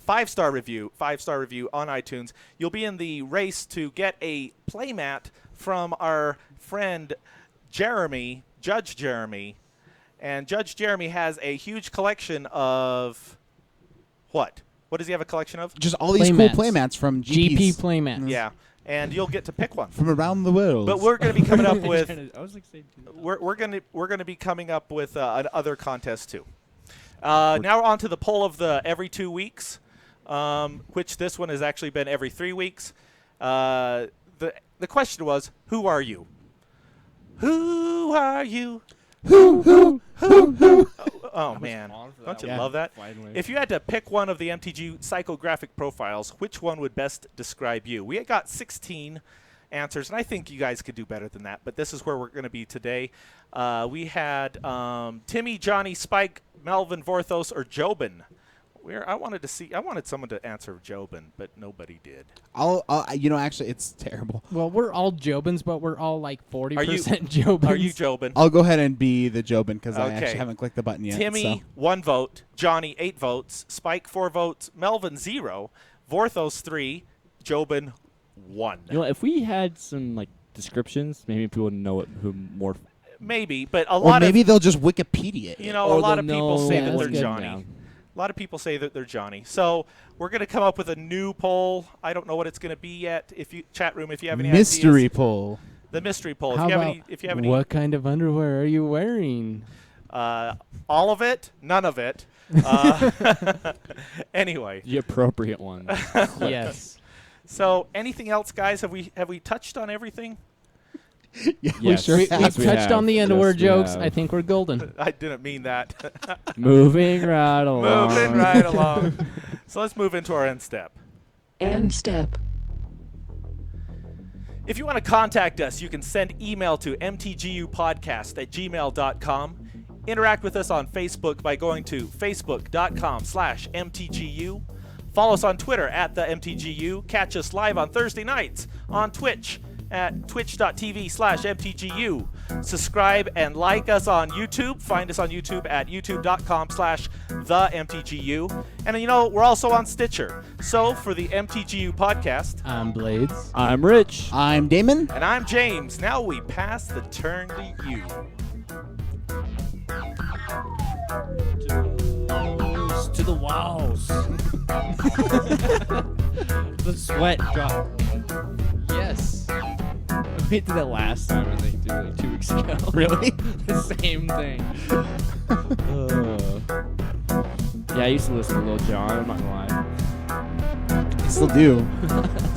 5-star review on iTunes. You'll be in the race to get a playmat from our friend Jeremy, Judge Jeremy. And Judge Jeremy has a huge collection of what? What does he have a collection of? Just all these Playmats. cool playmats from GP GPs Playmat. Yeah. And you'll get to pick one. from around the world. But we're going to be coming up with I was like saying we're going to be coming up with other contests too. Now on to the poll of the every 2 weeks, which this one has actually been every 3 weeks. The question was, who are you? Who are you? who? Oh man, don't you one. love that? Finally. If you had to pick one of the MTG psychographic profiles, which one would best describe you? We got 16 answers, and I think you guys could do better than that, but this is where we're going to be today. We had Timmy, Johnny, Spike, Melvin, Vorthos, or Jobin. I wanted someone to answer Jobin, but nobody did. I'll actually, it's terrible. Well, we're all Jobins, but we're all like 40% Are you- Jobins. Are you Jobin? I'll go ahead and be the Jobin because I Okay. actually haven't clicked the button yet. Timmy, so. 1 vote. Johnny, 8 votes. Spike, 4 votes. Melvin, 0. Vorthos, 3. Jobin, 1. You know, if we had some like descriptions, maybe people would know who more. Maybe, but a Or lot maybe of they'll just Wikipedia it. a Or lot of they'll people know say Yeah, that that's they're good. Johnny. Yeah. A lot of people say that they're Johnny. So we're gonna come up with a new poll. I don't know what it's gonna be yet. If you chat room, if you have any Mystery ideas, poll. the mystery poll. How if you have about any, if you have any, what kind of underwear are you wearing? all of it, none of it. Anyway, The appropriate one. Yes. so anything else, guys? Have we touched on everything? Yeah, Yes. sure We have. Yes, we touched have. on the underwear Yes, we jokes. have. I think we're golden. I didn't mean that. Moving right along. Moving right along. So let's move into our end step. End step. If you want to contact us, you can send email to mtgupodcast@gmail.com. Interact with us on Facebook by going to facebook.com/mtgu. Follow us on Twitter @the MTGU. Catch us live on Thursday nights on Twitch at twitch.tv/mtgu. Subscribe and like us on YouTube. Find us on YouTube at youtube.com/the MTGU. And we're also on Stitcher. So for the MTGU podcast, I'm Blades. I'm Rich. I'm Damon. and I'm James. Now we pass the turn to you. To the walls. The sweat drop. Yes. We did that last time, I think, dude, like 2 weeks ago. Really? The same thing. Yeah, I used to listen to Lil Jon, I'm not gonna lie. I still do.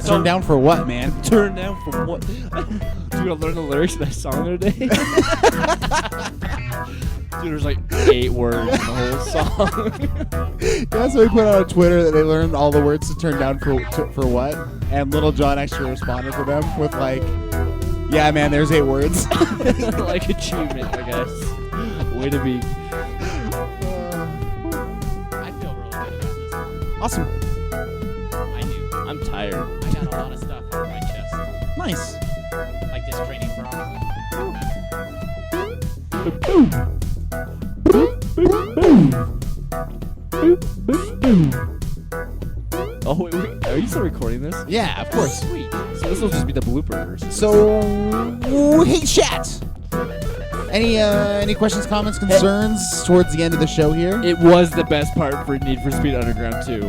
Turn down for what, man? Turn down for what? Dude, I learned the lyrics of that song the other day. Dude, there's like 8 words in the whole song. That's what we put on Twitter that they learned all the words to turn down for what, and Little John actually responded to them with like, "Yeah, man, there's 8 words." Like achievement, I guess. Way to be. I feel really good about this. Awesome. I do. I'm tired. I got a lot of stuff on my chest. Nice. Like this training bra. Oh, wait, are you still recording this? Yeah, of course. Sweet. So this will just be the bloopers. So, hey, chat. Any questions, comments, concerns towards the end of the show here? It was the best part for Need for Speed Underground 2.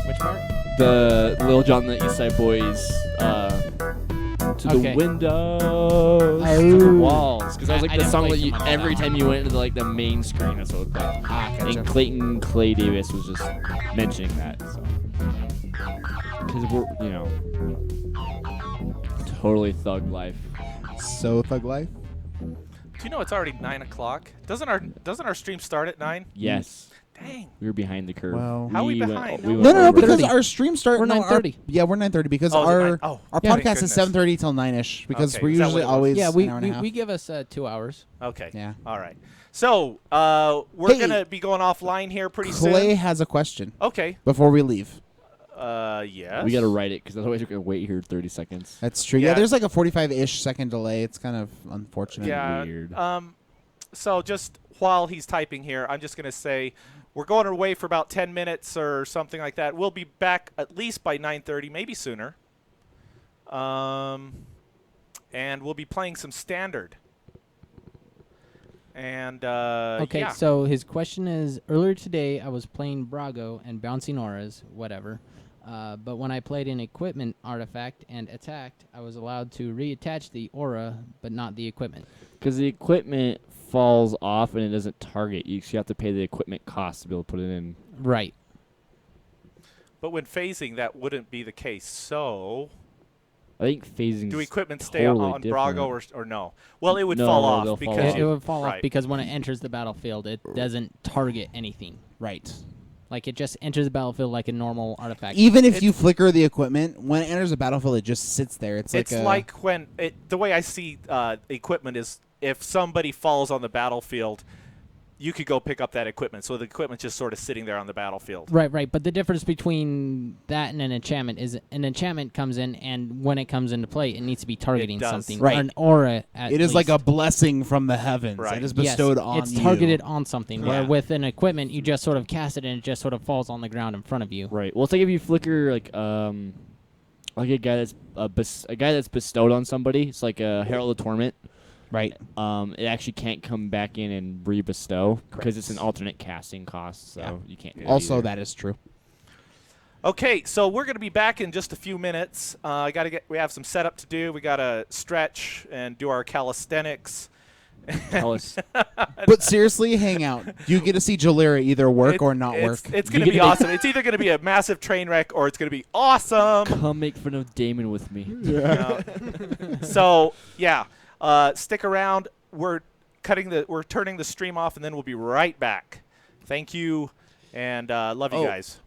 Which part? The Lil Jon and the East Side Boys, to the Okay. windows, to the walls. Because that was I like the didn't song play that too you, much of every that time you went into like the main screen, that's what it would play. And Clayton Clay Davis was just mentioning that. So. Because we're, totally thug life. So, Thug Life. Do you know it's already 9 o'clock? Doesn't our stream start at 9? Yes. Dang. We were behind the curve. Well- How are we went- behind? we No, went No, over. because 30. our stream start. We're no, 9:30. Yeah, we're 9:30 because Oh, is it our nine? Oh, our yeah, thank podcast is goodness. 7:30 till 9ish because Okay, we're is that usually what it was? always Yeah, an hour and a half. we give us 2 hours. Okay. Yeah. All right. So we're Hey. gonna be going offline here pretty Clay soon. has a question Okay. before we leave. Yes. We got to write it because otherwise we're going to wait here 30 seconds. That's true. Yeah, Yeah. there's like a 45-ish second delay. It's kind of unfortunate. Yeah. Weird. So just while he's typing here, I'm just gonna say we're going away for about 10 minutes or something like that. We'll be back at least by 9:30, maybe sooner. And we'll be playing some standard. And Okay, yeah. so his question is, earlier today I was playing Brago and bouncing auras, whatever. But when I played an equipment artifact and attacked, I was allowed to reattach the aura, but not the equipment. Because the equipment falls off and it doesn't target you, so you have to pay the equipment cost to be able to put it in. Right. But when phasing, that wouldn't be the case. So I think phasing. do equipment stay totally on Brago or no? Well, it would No, fall they'll off fall because off. It would fall off right. because when it enters the battlefield, it doesn't target anything. Right. Like, it just enters the battlefield like a normal artifact. Even if It's- you flicker the equipment, when it enters the battlefield, it just sits there. It's like when the way I see equipment is if somebody falls on the battlefield, you could go pick up that equipment. So the equipment's just sort of sitting there on the battlefield. Right. But the difference between that and an enchantment is an enchantment comes in, and when it comes into play, it needs to be targeting does. something. Right. Or an aura at It is like least. a blessing from the heavens Right. that is Yes, bestowed on it's you. targeted on something. Where Yeah. with an equipment, you just sort of cast it, and it just sort of falls on the ground in front of you. Right. Well, it's like if you flicker like a guy that's a guy that's bestowed on somebody. It's like a Herald of Torment. Right. It actually can't come back in and re-bestow because it's an alternate casting cost, so Yeah. you can't. do it Also, either. that is true. Okay, so we're going to be back in just a few minutes. We have some setup to do. We got to stretch and do our calisthenics. Tell us. But seriously, hang out. You get to see Jalira either work or not work. It's You going to get be to make- awesome. It's either going to be a massive train wreck or it's going to be awesome. Come make fun of Damon with me. So yeah, stick around. We're turning the stream off, and then we'll be right back. Thank you, and love you Oh. guys.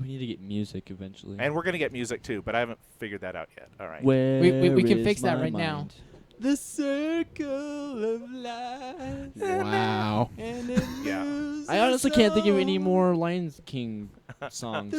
We need to get music eventually. And we're gonna get music too, but I haven't figured that out yet. All right. Where We can is fix that my right now. mind? The circle of life. Wow. Yeah. I honestly can't think of any more Lion King songs.